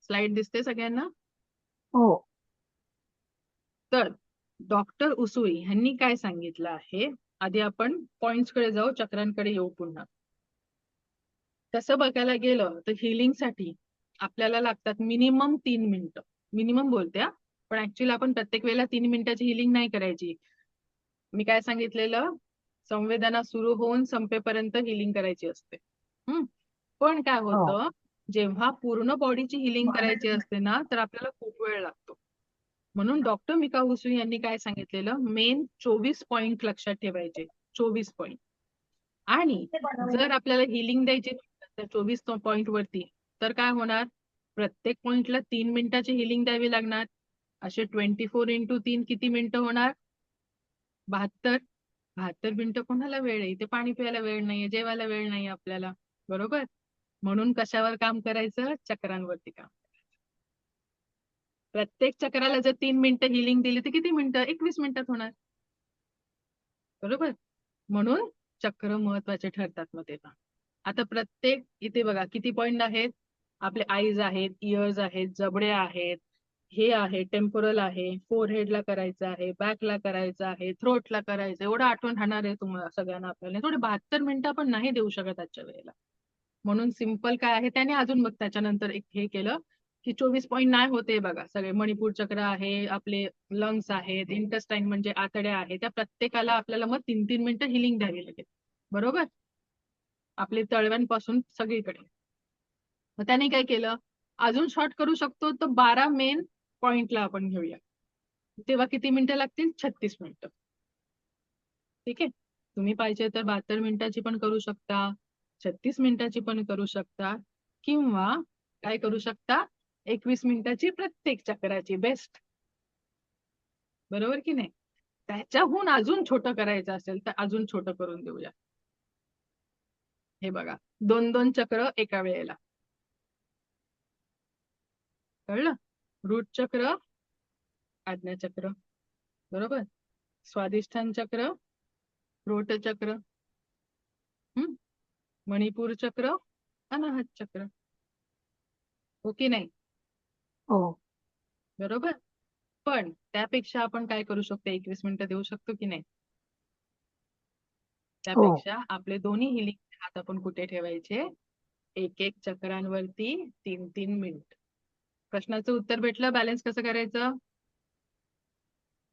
स्लाइड दिसते सगळ्यांना? हो. तर डॉक्टर उसुई यांनी काय सांगितलं आहे, आधी आपण पॉइंट्स कडे जाऊ, चक्रांकडे येऊ पुन्हा. तसं बघायला गेलं तर हिलिंगसाठी आपल्याला लागतात मिनिमम 3 मिनिटं. मिनिमम बोलते हा, पण ऍक्च्युअली आपण प्रत्येक वेळेला 3 मिनिटाची हिलिंग नाही करायची. मी काय सांगितलेलं, संवेदना सुरू होऊन संपेपर्यंत हिलिंग करायची असते. पण काय हो. होतं, जेव्हा पूर्ण बॉडीची हिलिंग करायची असते ना, तर आपल्याला खूप वेळ लागतो. म्हणून डॉक्टर मिका उसुई यांनी काय सांगितलेलं, मेन 24 पॉइंट लक्षात ठेवायचे. 24 पॉइंट. आणि जर आपल्याला हिलिंग द्यायची 24 पॉइंट वरती, तर काय होणार, प्रत्येक पॉइंटला 3 मिनिटाची हिलिंग द्यावी लागणार. असे 24 × 3 किती मिनिटं होणार? 72. 72 मिनिटं कोणाला वेळ आहे? इथे पाणी प्यायला वेळ नाहीये, जेवायला वेळ नाही आपल्याला, बरोबर? म्हणून कशावर काम करायचं? चक्रांवरती काम. प्रत्येक चक्राला जर 3 मिनिटं हिलिंग दिली तर किती मिनिटं? 21 मिनिटात होणार, बरोबर? म्हणून चक्र महत्वाचे ठरतात मग तेव्हा. आता प्रत्येक इथे बघा किती पॉइंट आहेत. आपले आईज आहेत, इयर्स आहेत, जबडे आहेत, हे आहे टेम्पोरल आहे, फोरहेडला करायचं आहे, बॅकला करायचं आहे, थ्रोटला करायचं. एवढं आठवण राहणार आहे तुम्हाला सगळ्यांना आपल्याला. थोडे 72 मिनिटं आपण नाही देऊ शकत आजच्या वेळेला. म्हणून सिंपल काय आहे, त्याने अजून मग त्याच्यानंतर एक हे केलं की 24 पॉइंट नाही होते बघा. सगळे मणिपूर चक्र आहे, आपले लंग्स आहेत, इंटेस्टाईन म्हणजे आतड्या आहेत, त्या प्रत्येकाला आपल्याला मग 3-3 मिनिटं हिलिंग द्यावी लागेल, बरोबर? आपले तळव्यांपासून सगळीकडे. मग त्याने काय केलं, अजून शॉर्ट करू शकतो तर 12 मेन पॉइंटला आपण घेऊया. तेव्हा किती मिनिटं लागतील? 36 मिनिटं. ठीक आहे. तुम्ही पाहिजे तर 72 मिनिटाची पण करू शकता, 36 मिनिटाची पण करू शकता, किंवा काय करू शकता, 21 मिनिटाची प्रत्येक चक्राची. बेस्ट, बरोबर की नाही? त्याच्याहून अजून छोटं करायचं असेल तर अजून छोटं करून देऊया. हे बघा, 2-2 चक्र एका वेळेला. कळलं? रूट चक्र, आज्ञा चक्र, बरोबर? स्वादिष्ठान चक्र, रोट चक्र, मणिपूर चक्र, अनाहत चक्र. हो की नाही? हो. बरोबर. पण त्यापेक्षा आपण काय करू शकतो, 21 मिनिटं देऊ शकतो की नाही? हो. त्यापेक्षा आपले दोन्ही हिलिंग हात आपण कुठे ठेवायचे? एक चक्रांवरती 3-3 मिनिट. प्रश्नाचं उत्तर भेटलं. बॅलन्स कसं करायचं?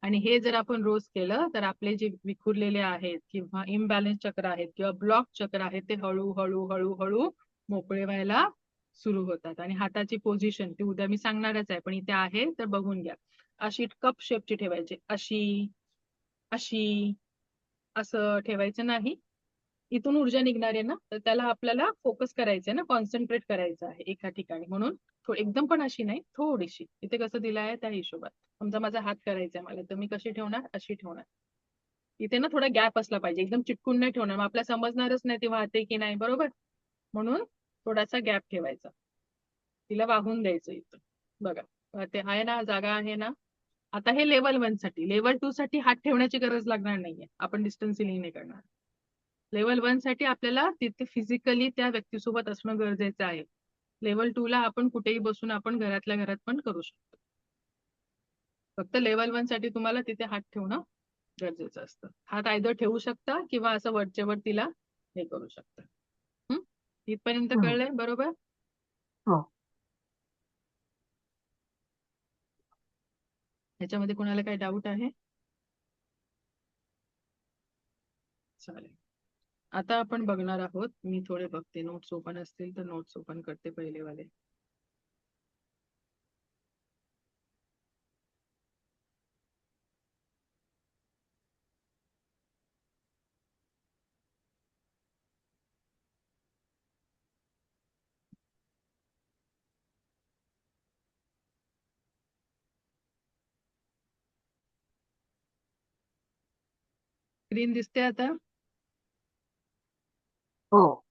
आणि हे जर आपण रोज केलं तर आपले जे विखुरलेले आहेत किंवा इम्बॅलन्स चक्र आहेत किंवा ब्लॉक चक्र आहेत, ते हळूहळू हळूहळू मोकळे व्हायला सुरू होतात. आणि हाताची पोझिशन ती उद्या मी सांगणारच आहे, पण इथे आहे तर बघून घ्या. अशी कप शेपची ठेवायची, अशी अशी असं ठेवायचं नाही. इथून ऊर्जा निघणार आहे ना, तर त्याला आपल्याला फोकस करायचंय ना, कॉन्सन्ट्रेट करायचं आहे एका ठिकाणी. म्हणून एकदम पण अशी नाही, थोडीशी. इथे कसं दिलं आहे त्या हिशोबात. समजा माझा हात करायचा मला, तर मी कशी ठेवणार? अशी ठेवणार. इथे ना थोडा गॅप असला पाहिजे, एकदम चिटकून नाही ठेवणार, मग आपल्याला समजणारच नाही ती वाहते की नाही, बरोबर? म्हणून थोडासा गॅप ठेवायचा, तिला वाहून द्यायचं. इथं बघा ते आहे ना, जागा आहे ना. आता हे लेवल 1 साठी. लेवल 2 साठी हात ठेवण्याची गरज लागणार नाहीये, आपण डिस्टन्स हिलिंग नाही करणार. लेवल 1 साठी आपल्याला तिथे फिजिकली त्या व्यक्तीसोबत असणं गरजेचं आहे. लेवल 2 ला आपण कुठेही बसून आपण घरातल्या घरात पण करू शकतो. फक्त लेवल 1 साठी तुम्हाला तिथे हात ठेवणं गरजेचं असतं. हात आयदर ठेवू शकता किंवा असं वरच्या वर तिला हे करू शकता. इथपर्यंत कळलंय, बरोबर? हो. ह्याच्यामध्ये कोणाला काही डाऊट आहे? चालेल. आता आपण बघणार आहोत, मी थोडे बघते नोट्स ओपन असतील तर नोट्स ओपन करते पहिले वाले. स्क्रीन दिसते आता? हो.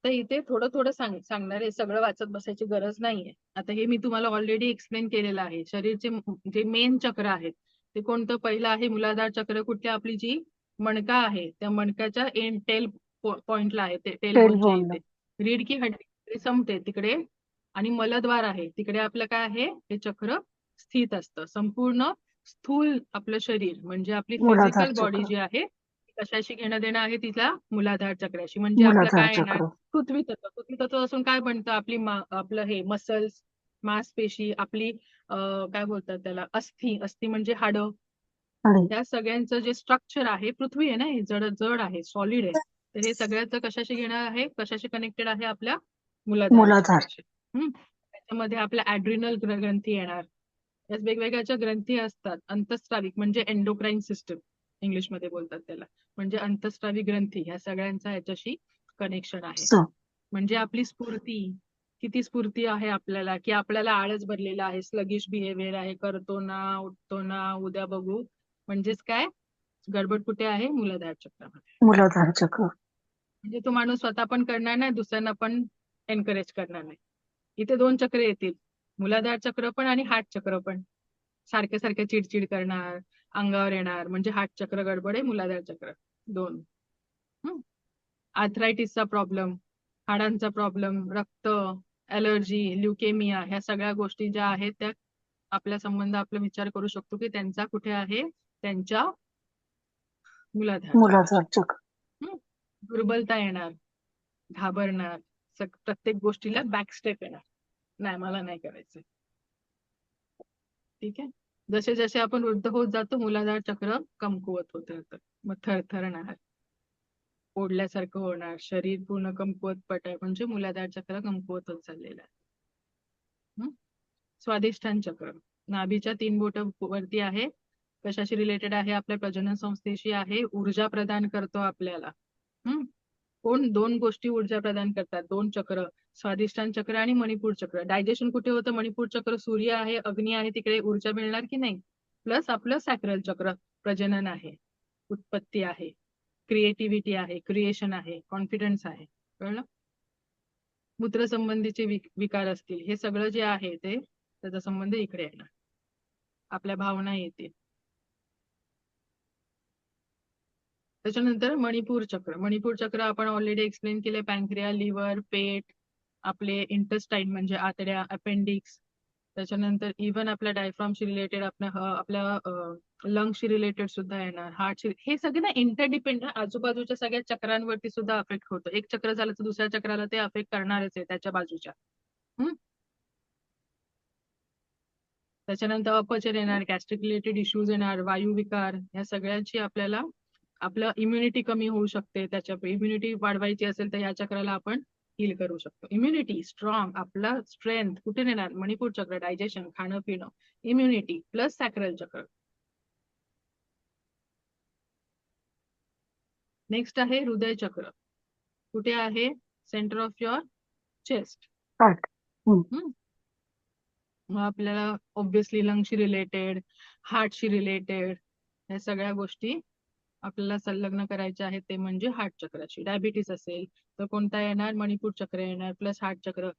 तर इथे थोडं थोडं सांगणार आहे, सगळं वाचत बसायची गरज नाहीये. आता हे मी तुम्हाला ऑलरेडी एक्सप्लेन केलेलं आहे. शरीरचे जे मेन चक्र आहेत ते कोणतं? पहिलं आहे मूलाधार चक्र. कुठली? आपली जी मणका आहे त्या मणक्याच्या टेल पॉइंटला आहे, ते टेल टेल बोनच्या बोनला. इथे. रीड की हड्डी तिकडे संपते तिकडे, आणि मलद्वार आहे तिकडे आपलं काय आहे, हे चक्र स्थित असतं. संपूर्ण स्थूल आपलं शरीर म्हणजे आपली मूलाधार फिजिकल बॉडी चक्र. जी आहे ती कशाशी घेणं देणं आहे तिला, मूलाधार चक्राशी. म्हणजे आपलं मूलाधार काय येणार, चक्र. पृथ्वी तत्व. पृथ्वी तत्व असून काय बनतं, आपली आपलं हे मसल्स, मांसपेशी, आपली काय बोलतात त्याला, अस्थि. अस्थि म्हणजे हाडं. आणि त्या सगळ्यांचं जे स्ट्रक्चर आहे, पृथ्वी आहे ना, हे जड जड आहे, सॉलिड आहे. तर हे सगळ्याचं कशाशी घेणं आहे, कशाशी कनेक्टेड आहे, आपल्या मूलाधार मूलाधार. चक्राशी. त्याच्यामध्ये आपल्या ऍड्रिनल ग्रंथी येणार. यात वेगवेगळ्या ज्या ग्रंथी असतात, अंतस्राविक म्हणजे एंडोक्राईन सिस्टम इंग्लिशमध्ये बोलतात त्याला, म्हणजे अंतस्रावी ग्रंथी, ह्या सगळ्यांचा याच्याशी कनेक्शन आहे. स म्हणजे आपली स्फूर्ती, किती स्फूर्ती आहे आपल्याला, की आपल्याला आळस भरलेला आहे, स्लगिश बिहेवियर आहे, करतो ना, उठतो ना, उद्या बघू. म्हणजेच काय, गडबड कुठे आहे, मूलाधार चक्रामध्ये. मूलाधार चक्र. म्हणजे तो माणूस स्वतः पण करणार नाही, दुसऱ्यांना पण एनकरेज करणार नाही. इथे 2 चक्र येतील, मूलाधार चक्र पण आणि हार्ट चक्र पण. सारखे सारखे चिडचिड करणार, अंगावर येणार, म्हणजे हार्ट चक्र गडबड आहे, मूलाधार चक्र 2. आर्थरायटिसचा प्रॉब्लेम, हाडांचा प्रॉब्लेम, रक्त, ॲलर्जी, ल्युकेमिया, ह्या सगळ्या गोष्टी ज्या आहेत त्या आपल्या संबंध आपला विचार करू शकतो की त्यांचा कुठे आहे, त्यांच्या मूलाधार मूलाधार चक्राशी. चक्र. दुर्बलता येणार, घाबरणार, प्रत्येक गोष्टीला बॅकस्टेप येणार, नाही मला नाही करायचं. ठीक आहे. जसे जसे आपण वृद्ध होत जातो, मूलाधार चक्र कमकुवत होत राहतं. मग थरथरणार, ओढल्यासारखं होणार, शरीर पूर्ण कमकुवत पटाय, म्हणजे मूलाधार चक्र कमकुवत होत चाललेलं आहे. स्वादिष्ठान चक्र नाभीच्या 3 बोट वरती आहे. कशाशी रिलेटेड आहे, आपल्या प्रजनन संस्थेशी आहे. ऊर्जा प्रदान करतो आपल्याला. कोण 2 गोष्टी ऊर्जा प्रदान करतात, 2 चक्र, स्वादिष्ठान चक्र आणि मणिपूर चक्र. डायजेशन कुठे होतं, मणिपूर चक्र, सूर्य आहे, अग्नी आहे, तिकडे ऊर्जा मिळणार की नाही. प्लस आपलं सॅक्रल चक्र, प्रजनन आहे, उत्पत्ती आहे, क्रिएटिव्हिटी आहे, क्रिएशन आहे, कॉन्फिडन्स आहे. कळलं. मूत्र संबंधीचे विकार असतील, हे सगळं जे आहे ते त्याचा संबंध इकडे येणार, आपल्या भावना येतील. त्याच्यानंतर मणिपूर चक्र. मणिपूर चक्र आपण ऑलरेडी एक्सप्लेन केले, पॅनक्रिया, लिव्हर, पेट, आपले इंटेस्टाईन म्हणजे आतड्या, अपेंडिक्स. त्याच्यानंतर इव्हन आपल्या डायफ्रामशी रिलेटेड, आपल्या लंग्सशी रिलेटेड सुद्धा येणार, हार्टशी. हे सगळे ना इंटरडिपेंडंट, आजूबाजूच्या सगळ्या चक्रांवरती सुद्धा अफेक्ट होतं. एक चक्र झालं तर दुसऱ्या चक्राला ते अफेक्ट करणारच आहे, त्याच्या बाजूच्या. त्याच्यानंतर अपचन येणार, गॅस्ट्रिक रिलेटेड इश्यूज येणार, वायुविकार, ह्या सगळ्यांची आपल्याला आपलं इम्युनिटी कमी होऊ शकते. त्याच्या इम्युनिटी वाढवायची असेल तर या चक्राला आपण हील करू शकतो. इम्युनिटी स्ट्रॉंग, आपला स्ट्रेंथ कुठे येणार, मणिपूर चक्र, डायजेशन, खाणं पिणं, इम्युनिटी प्लस सॅक्रल चक्र. नेक्स्ट आहे हृदय चक्र. कुठे आहे, centre of your chest. Heart. मग आपल्याला ऑब्व्हियसली लंग्सशी रिलेटेड, हार्टशी रिलेटेड, ह्या सगळ्या गोष्टी आपल्याला संलग्न करायच्या आहेत, ते म्हणजे हार्ट चक्राशी. डायबिटीस असेल तर कोणता येणार, मणिपूर चक्र येणार प्लस हार्ट चक्र.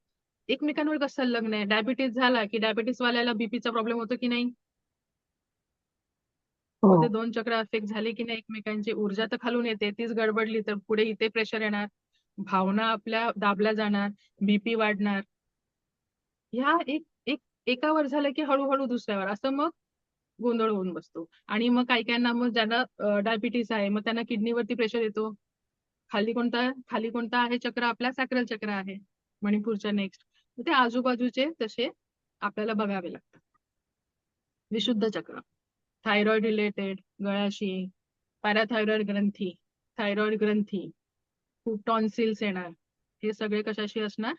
एकमेकांवर कसं संलग्न आहे, डायबिटीस झाला की डायबिटीस वाल्याला बीपीचा प्रॉब्लेम होतो की नाही. हो. ते 2 चक्र अफेक्ट झाले की नाही एकमेकांची, ऊर्जा तर खालून येते, तीच गडबडली तर पुढे इथे प्रेशर येणार, भावना आपल्या दाबल्या जाणार, बीपी वाढणार. ह्या एकावर झालं की हळूहळू दुसऱ्यावर, असं मग गोंधळ होऊन बसतो. आणि मग काही मग ज्यांना डायबिटीस आहे, मग त्यांना किडनीवरती प्रेशर येतो. खाली कोणता आहे चक्र, आपला सॅक्रल चक्र आहे, मणिपूरच्या नेक्स्ट. ते आजूबाजूचे तसे आपल्याला बघावे लागतात. विशुद्ध चक्र, थायरॉइड रिलेटेड, गळ्याशी, पॅराथायरॉइड ग्रंथी, थायरॉइड ग्रंथी, खूप टॉन्सिल्स येणार, हे सगळे कशाशी असणार,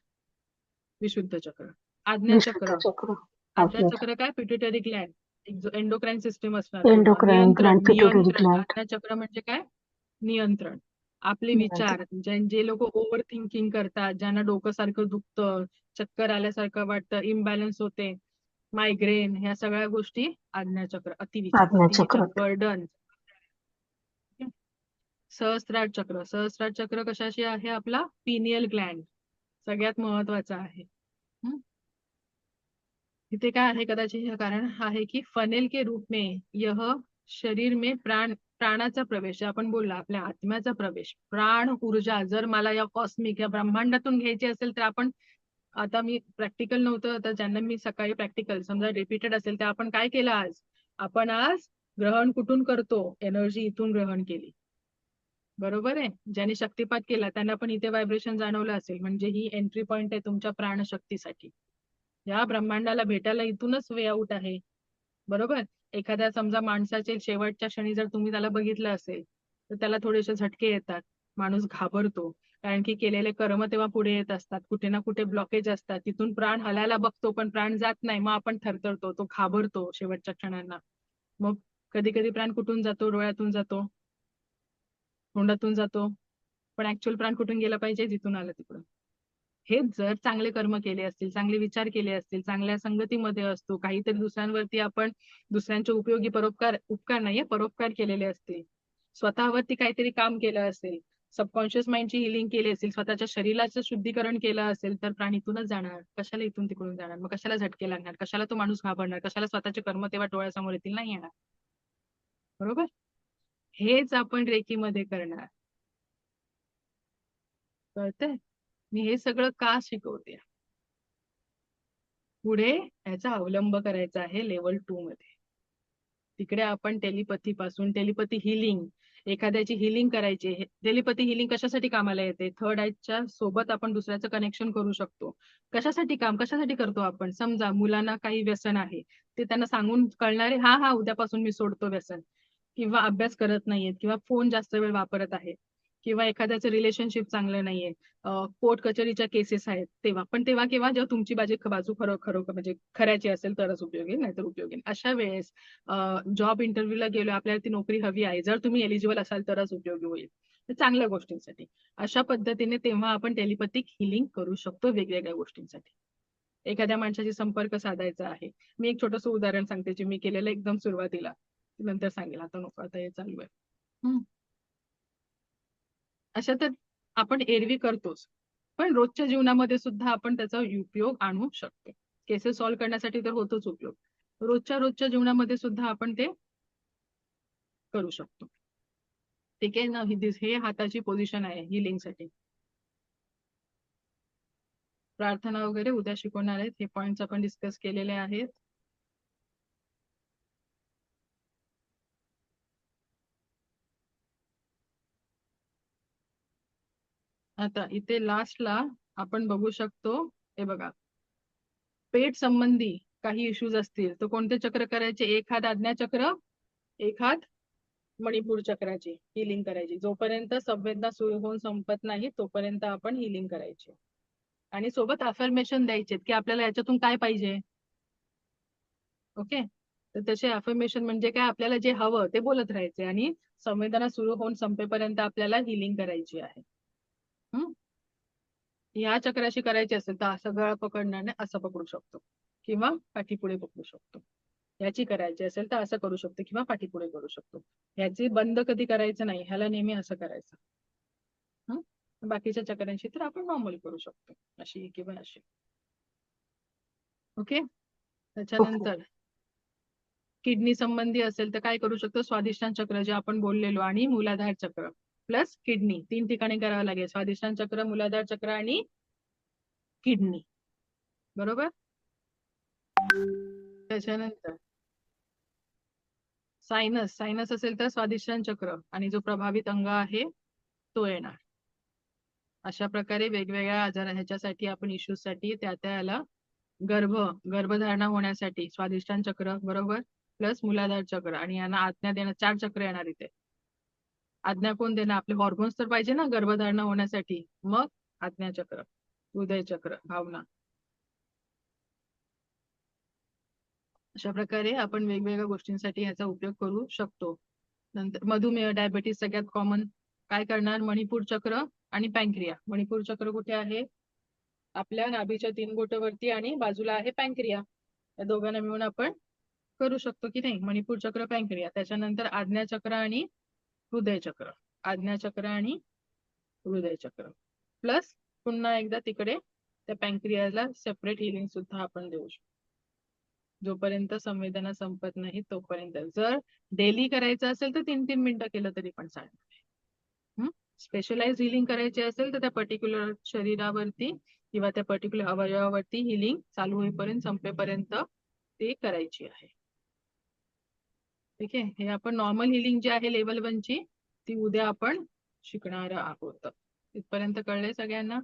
विशुद्ध चक्र. आज्ञा चक्र. विशुद्ध चक्र. आज्ञा चक्र काय, पिट्युटरी ग्लँड, एंडोक्राईन सिस्टम असणार पूर्ण. एंडोक्राईन नियंत्रण, ग्लँड, पिट्युटरी नियंत्रण. ग्लँड. आज्ञा चक्र म्हणजे काय, नियंत्रण. आपले विचार, जे लोक ओव्हर थिंकिंग करतात, ज्यांना डोकं सारखं दुखतं, चक्कर आल्यासारखं वाटतं, इम्बॅलन्स होते, मायग्रेन, ह्या सगळ्या गोष्टी आज्ञाचक्र. अतिविचार, बर्डन. सहस्त्रार चक्र. सहस्त्रार चक्र कशाशी आहे, आपला पिनियल ग्लँड, सगळ्यात महत्वाचा आहे. इथे काय आहे, कदाचित हे कारण आहे की फनेल के रूप में यह शरीर में प्राण प्राणाचा प्रवेश जे आपण बोलला, आपल्या आत्म्याचा प्रवेश, प्राण ऊर्जा जर मला या कॉस्मिक या ब्रह्मांडातून घ्यायची असेल तर आपण, आता मी प्रॅक्टिकल नव्हतं तर ज्यांना मी सकाळी प्रॅक्टिकल समजा रिपीटेड असेल तर आपण काय केलं आज, आपण आज ग्रहण कुठून करतो, एनर्जी इथून ग्रहण केली. बरोबर आहे. ज्यांनी शक्तिपात केला त्यांना पण इथे व्हायब्रेशन जाणवलं असेल, म्हणजे ही एंट्री पॉइंट आहे तुमच्या प्राणशक्तीसाठी. या ब्रह्मांडाला भेटायला इथूनच वे आउट आहे. बरोबर. एखाद्या समजा माणसाचे शेवटच्या क्षणी जर तुम्ही त्याला बघितलं असेल तर त्याला थोडेसे झटके येतात, माणूस घाबरतो, कारण की केलेले कर्म तेव्हा पुढे येत असतात, कुठे ना कुठे ब्लॉकेज असतात, तिथून प्राण हलायला बघतो पण प्राण जात नाही, मग आपण थरथरतो, तो घाबरतो शेवटच्या क्षणांना. मग कधी कधी प्राण कुठून जातो, डोळ्यातून जातो, तोंडातून जातो, पण ऍक्च्युअल प्राण कुठून गेला पाहिजे, जिथून आलं तिकडून. हेच जर चांगले कर्म केले असतील, चांगले विचार केले असतील, चांगल्या संगतीमध्ये असतो, काहीतरी दुसऱ्यांवरती आपण दुसऱ्यांच्या उपयोगी उपकार नाहीये, परोपकार केलेले असतील, स्वतःवरती काहीतरी काम केलं असेल, सबकॉन्शियस माइंडची हिलिंग केली असेल, स्वतःच्या शरीराचं शुद्धीकरण केलं असेल, तर प्राण इथूनच जाणार. कशाला इथून तिकडून जाणार? मग कशाला झटके लागणार? कशाला तो माणूस घाबरणार? कशाला स्वतःचे कर्म तेव्हा डोळ्यासमोर येतील? नाही येणार. बरोबर. हेच आपण रेकीमध्ये करणार. कळतंय? मी हे सगळं का शिकवते? पुढे याचा अवलंब करायचा आहे लेवल 2 मध्ये. तिकडे आपण टेलिपॅथी पासून, टेलिपॅथी हिलिंग, एखाद्याची हिलिंग करायची. टेलिपॅथी हिलिंग कशासाठी कामाला येते? थर्ड आयच्या सोबत आपण दुसऱ्याचं कनेक्शन करू शकतो. कशासाठी करतो आपण? समजा मुलांना काही व्यसन आहे, ते त्यांना सांगून कळणारे, हा हा उद्यापासून मी सोडतो व्यसन, किंवा अभ्यास करत नाहीयेत, किंवा फोन जास्त वेळ वापरत आहे, किंवा एखाद्याचं रिलेशनशिप चांगलं नाहीये, कोर्ट कचेरीच्या केसेस आहेत, तेव्हा पण तेव्हा केव्हा जेव्हा तुमची बाजू खरं म्हणजे खऱ्याची असेल तरच उपयोगी, नाहीतर उपयोगी. अशा वेळेस जॉब इंटरव्ह्यूला गेलो, आपल्याला ती नोकरी हवी आहे, जर तुम्ही एलिजिबल असाल तरच उपयोगी होईल, चांगल्या गोष्टींसाठी. अशा पद्धतीने तेव्हा आपण टेलिपॅथिक हिलिंग करू शकतो वेगवेगळ्या गोष्टींसाठी. एखाद्या माणसाशी संपर्क साधायचा आहे. मी एक छोटंसं उदाहरण सांगते जे मी केलेलं एकदम सुरुवातीला, नंतर सांगेल, आता नको, आता हे चालू आहे. अशा तर आपण एरवी करतोच, पण रोजच्या जीवनामध्ये सुद्धा आपण त्याचा उपयोग आणू शकतो. केसेस सॉल्व्ह करण्यासाठी तर होतोच उपयोग, रोजच्या जीवनामध्ये सुद्धा आपण ते करू शकतो. ठीक आहे ना. हे हाताची पोझिशन आहे हिलिंग साठी. प्रार्थना वगैरे उद्या शिकवणार आहेत. हे पॉइंट्स आपण डिस्कस केलेले आहेत. आता इथे लास्टला आपण बघू शकतो, हे बघा, पेट संबंधी काही इश्यूज असतील तर कोणते चक्र करायचे? एक हात आज्ञा चक्र, एक हात मणिपूर चक्राची हिलिंग करायची. जोपर्यंत संवेदना सुरू होऊन संपत नाही तोपर्यंत आपण हिलिंग करायची. आणि सोबत अफर्मेशन द्यायचे की आपल्याला याच्यातून काय पाहिजे. ओके. तर तसे अफर्मेशन म्हणजे काय, आपल्याला जे हवं ते बोलत राहायचे आणि संवेदना सुरू होऊन संपेपर्यंत आपल्याला हिलिंग करायची आहे. ह्या चक्राशी करायची असेल तर असं गळा पकडण्याने असं पकडू शकतो, किंवा पाठीपुढे पकडू शकतो. याची करायची असेल तर असं करू शकतो, किंवा पाठीपुढे करू शकतो. ह्याची बंद कधी करायचं नाही, ह्याला नेहमी असं करायचं. बाकीच्या चक्रांशी तर आपण नॉर्मल करू शकतो, अशी किंवा अशी. ओके. त्याच्यानंतर किडनी संबंधी असेल तर काय करू शकतो? स्वादिष्टान चक्र जे आपण बोललेलो आणि मूलाधार चक्र प्लस किडनी 3 ठिकाणी करावं लागेल. स्वादिष्टान चक्र, मूलाधार चक्र आणि किडनी. बरोबर. त्याच्यानंतर सायनस असेल तर स्वादिष्टान चक्र आणि जो प्रभावित अंग आहे तो येणार. अशा प्रकारे वेगवेगळ्या आजार ह्याच्यासाठी आपण इश्यूज साठी त्याला गर्भधारणा होण्यासाठी स्वादिष्टान चक्र बरोबर प्लस मूलाधार चक्र, आणि यांना आज्ञा देणं 4 चक्र येणार इथे. आज्ञा कोण देणार? आपले हॉर्मोन्स तर पाहिजे ना गर्भधारणा होण्यासाठी, मग आज्ञा चक्र, हृदय चक्र, भावना. अशा प्रकारे आपण वेगवेगळ्या गोष्टींसाठी याचा उपयोग करू शकतो. नंतर मधुमेह, डायबेटीस सगळ्यात कॉमन. काय करणार? मणिपूर चक्र आणि पँक्रिया. मणिपूर चक्र कुठे आहे? आपल्या नाभीच्या 3 बोटावरती आणि बाजूला आहे पँक्रिया. या दोघांना मिळून आपण करू शकतो की नाही? मणिपूर चक्र, पँक्रिया. त्याच्यानंतर आज्ञा चक्र आणि हृदय चक्र, आज्ञा चक्र आणि हृदय चक्र प्लस पुन्हा एकदा तिकडे त्या पँक्रियाला सेपरेट हिलिंग सुद्धा आपण देऊ शकतो. जोपर्यंत संवेदना संपत नाही तोपर्यंत. जर डेली करायचं असेल तर 3-3 मिनिटं केलं तरी पण चालेल. स्पेशलाइज हिलिंग करायची असेल तर त्या पर्टिक्युलर शरीरावरती किंवा त्या पर्टिक्युलर अवयवावरती हिलिंग चालू होईपर्यंत संपेपर्यंत ते करायची आहे. ठीक आहे. हे आपण नॉर्मल हिलिंग जी आहे लेवल 1 ची ती उद्या आपण शिकणार आहोत. इथपर्यंत कळलंय सगळ्यांना?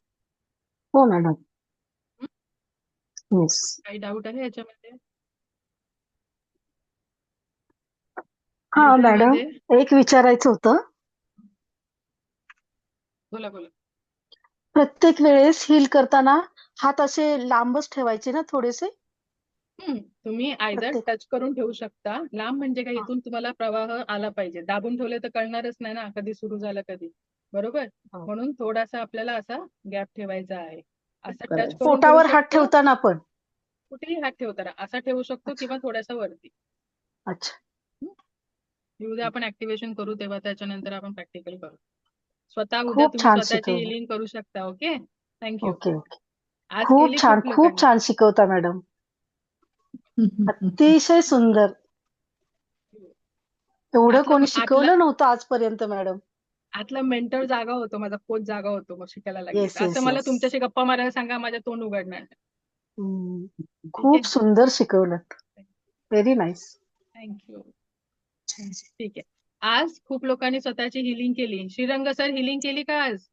हो मॅडम. येस. काही डाऊट आहे याच्यामध्ये? हा मॅडम, हृदयामध्ये एक विचारायचं होतं. बोला बोला. प्रत्येक वेळेस हील करताना हात असे लांबच ठेवायचे ना थोडेसे? तुम्ही आयदर प्रत्येक टच करून ठेवू शकता. लांब म्हणजे काय, हा, इथून तुम्हाला प्रवाह आला पाहिजे. दाबून ठेवले तर कळणारच नाही ना कधी सुरू झालं कधी. बरोबर. हो. म्हणून थोडासा आपल्याला असा गॅप ठेवायचा आहे. असा टच करायचं. करून ठेवू पोटावर हात शकतो. ठेवताना पण? कुठेही हात ठेवताना असा ठेवू शकतो अच्छा किंवा थोडासा वरती. अच्छा. उद्या आपण ऍक्टिव्हेशन करू तेव्हा त्याच्यानंतर आपण प्रॅक्टिकल करू. स्वतः उद्या खूप तुम्ही छान स्वतःची शिकवलं. हिलिंग करू शकता. ओके. थँक्यू. Okay okay. आज खूप केली छान, खूप खूप लोकांनी. छान शिकवता मॅडम. अतिशय सुंदर. एवढं कोणी आतला शिकवलं नव्हतं आजपर्यंत मॅडम. आतला मेंटर जागा होतो, माझा कोच जागा होतो मग शिकायला लागली. येस असं येस मला येस. तुमच्याशी गप्पा मारायला सांगा, माझ्या तोंड उघडणार नाही. ठीक खूप आहे. सुंदर शिकवलं. Very nice. थँक्यू. ठीक आहे. आज खूप लोकांनी स्वतःची हिलिंग केली. श्रीरंग सर हिलिंग केली का आज?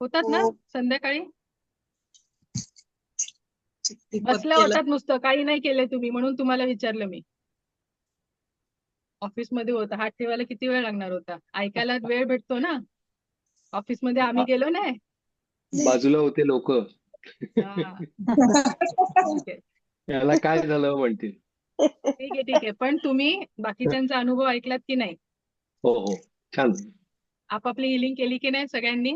होतात ना संध्याकाळी? बसल्या होतात नुसतं, काही नाही केलंय तुम्ही, म्हणून तुम्हाला विचारलं मी. ऑफिसमध्ये होता, हात ठेवायला किती वेळ लागणार होता? ऐकायला वेळ भेटतो ना. ऑफिसमध्ये आम्ही गेलो नाही. बाजूला होते लोक. हा. ठीक आहे. याला काय झालं म्हणतील. ठीक आहे ठीक आहे. पण तुम्ही बाकीच्यांचा अनुभव ऐकलात की नाही? हो हो, छान. आपापली हिलिंग केली की नाही सगळ्यांनी?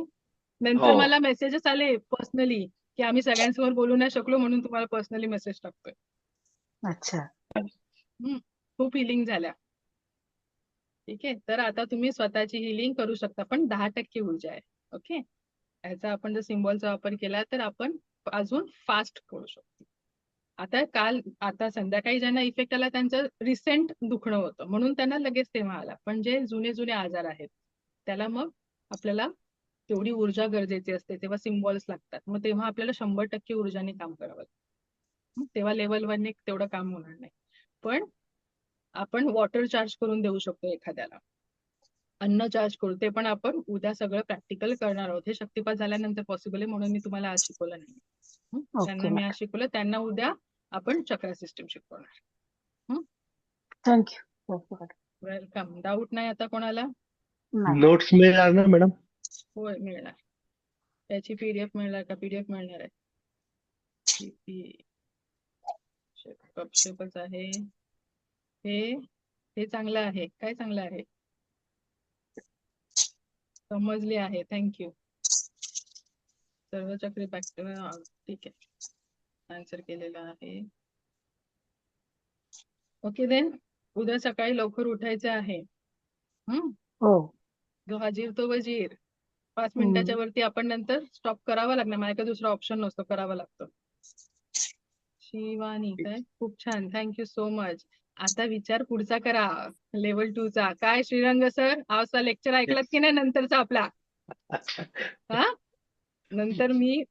नंतर हो मला मेसेजेस आले पर्सनली की आम्ही सगळ्यांसमोर बोलू नाही शकलो म्हणून तुम्हाला पर्सनली मेसेज टाकतोय. अच्छा. खूप हिलिंग झाल्या. ठीक आहे. तर आता तुम्ही स्वतःची हिलिंग करू शकता, पण 10% ऊर्जा आहे. ओके. याचा आपण जर सिम्बॉलचा वापर केला तर आपण अजून फास्ट करू शकतो. आता संध्याकाळी ज्यांना इफेक्ट आला त्यांचं रिसेंट दुखणं होतं म्हणून त्यांना लगेच तेव्हा आला. पण जे जुने जुने आजार आहेत त्याला मग आपल्याला तेवढी ऊर्जा गरजेची असते, तेव्हा सिम्बॉल्स लागतात. मग तेव्हा आपल्याला 100% ऊर्जाने काम करावं लागतं. तेव्हा लेवल 1 ने तेवढं काम होणार नाही. पण आपण वॉटर चार्ज करून देऊ शकतो एखाद्याला, अन्न चार्ज करू. ते पण आपण उद्या सगळं प्रॅक्टिकल करणार आहोत. हे शक्तिपात झाल्यानंतर पॉसिबल आहे म्हणून मी तुम्हाला आज शिकवलं नाही. त्यांना ओके मी आज शिकवलं, त्यांना उद्या आपण चक्रा सिस्टम शिकवणार. थँक्यू. वेलकम. डाऊट नाही आता कोणाला? नाही. नोट्स मिळणार ना मॅडम? होय मिळणार. त्याची पीडीएफ मिळणार का? पीडीएफ मिळणार आहे. शेपच आहे हे चांगलं आहे. काय चांगलं आहे? समजली आहे. थँक्यू. सर्व चक्री बॅक्टेरिया. ठीक आहे, आन्सर केलेला आहे. Okay then. उद्या सकाळी लवकर उठायचं आहे. हो. जो हजीर तो वजीर. 5 मिनिटाच्या वरती आपण नंतर स्टॉप करावा लागणार. माझ्या काही दुसरा ऑप्शन नसतो, करावा लागतो. शिवानी काय खूप छान. Thank you so much. आता विचार पुढचा करा, लेवल 2 चा. काय श्रीरंग सर आजचा लेक्चर ऐकलात की नाही नंतरचा आपला? हा, नंतर मी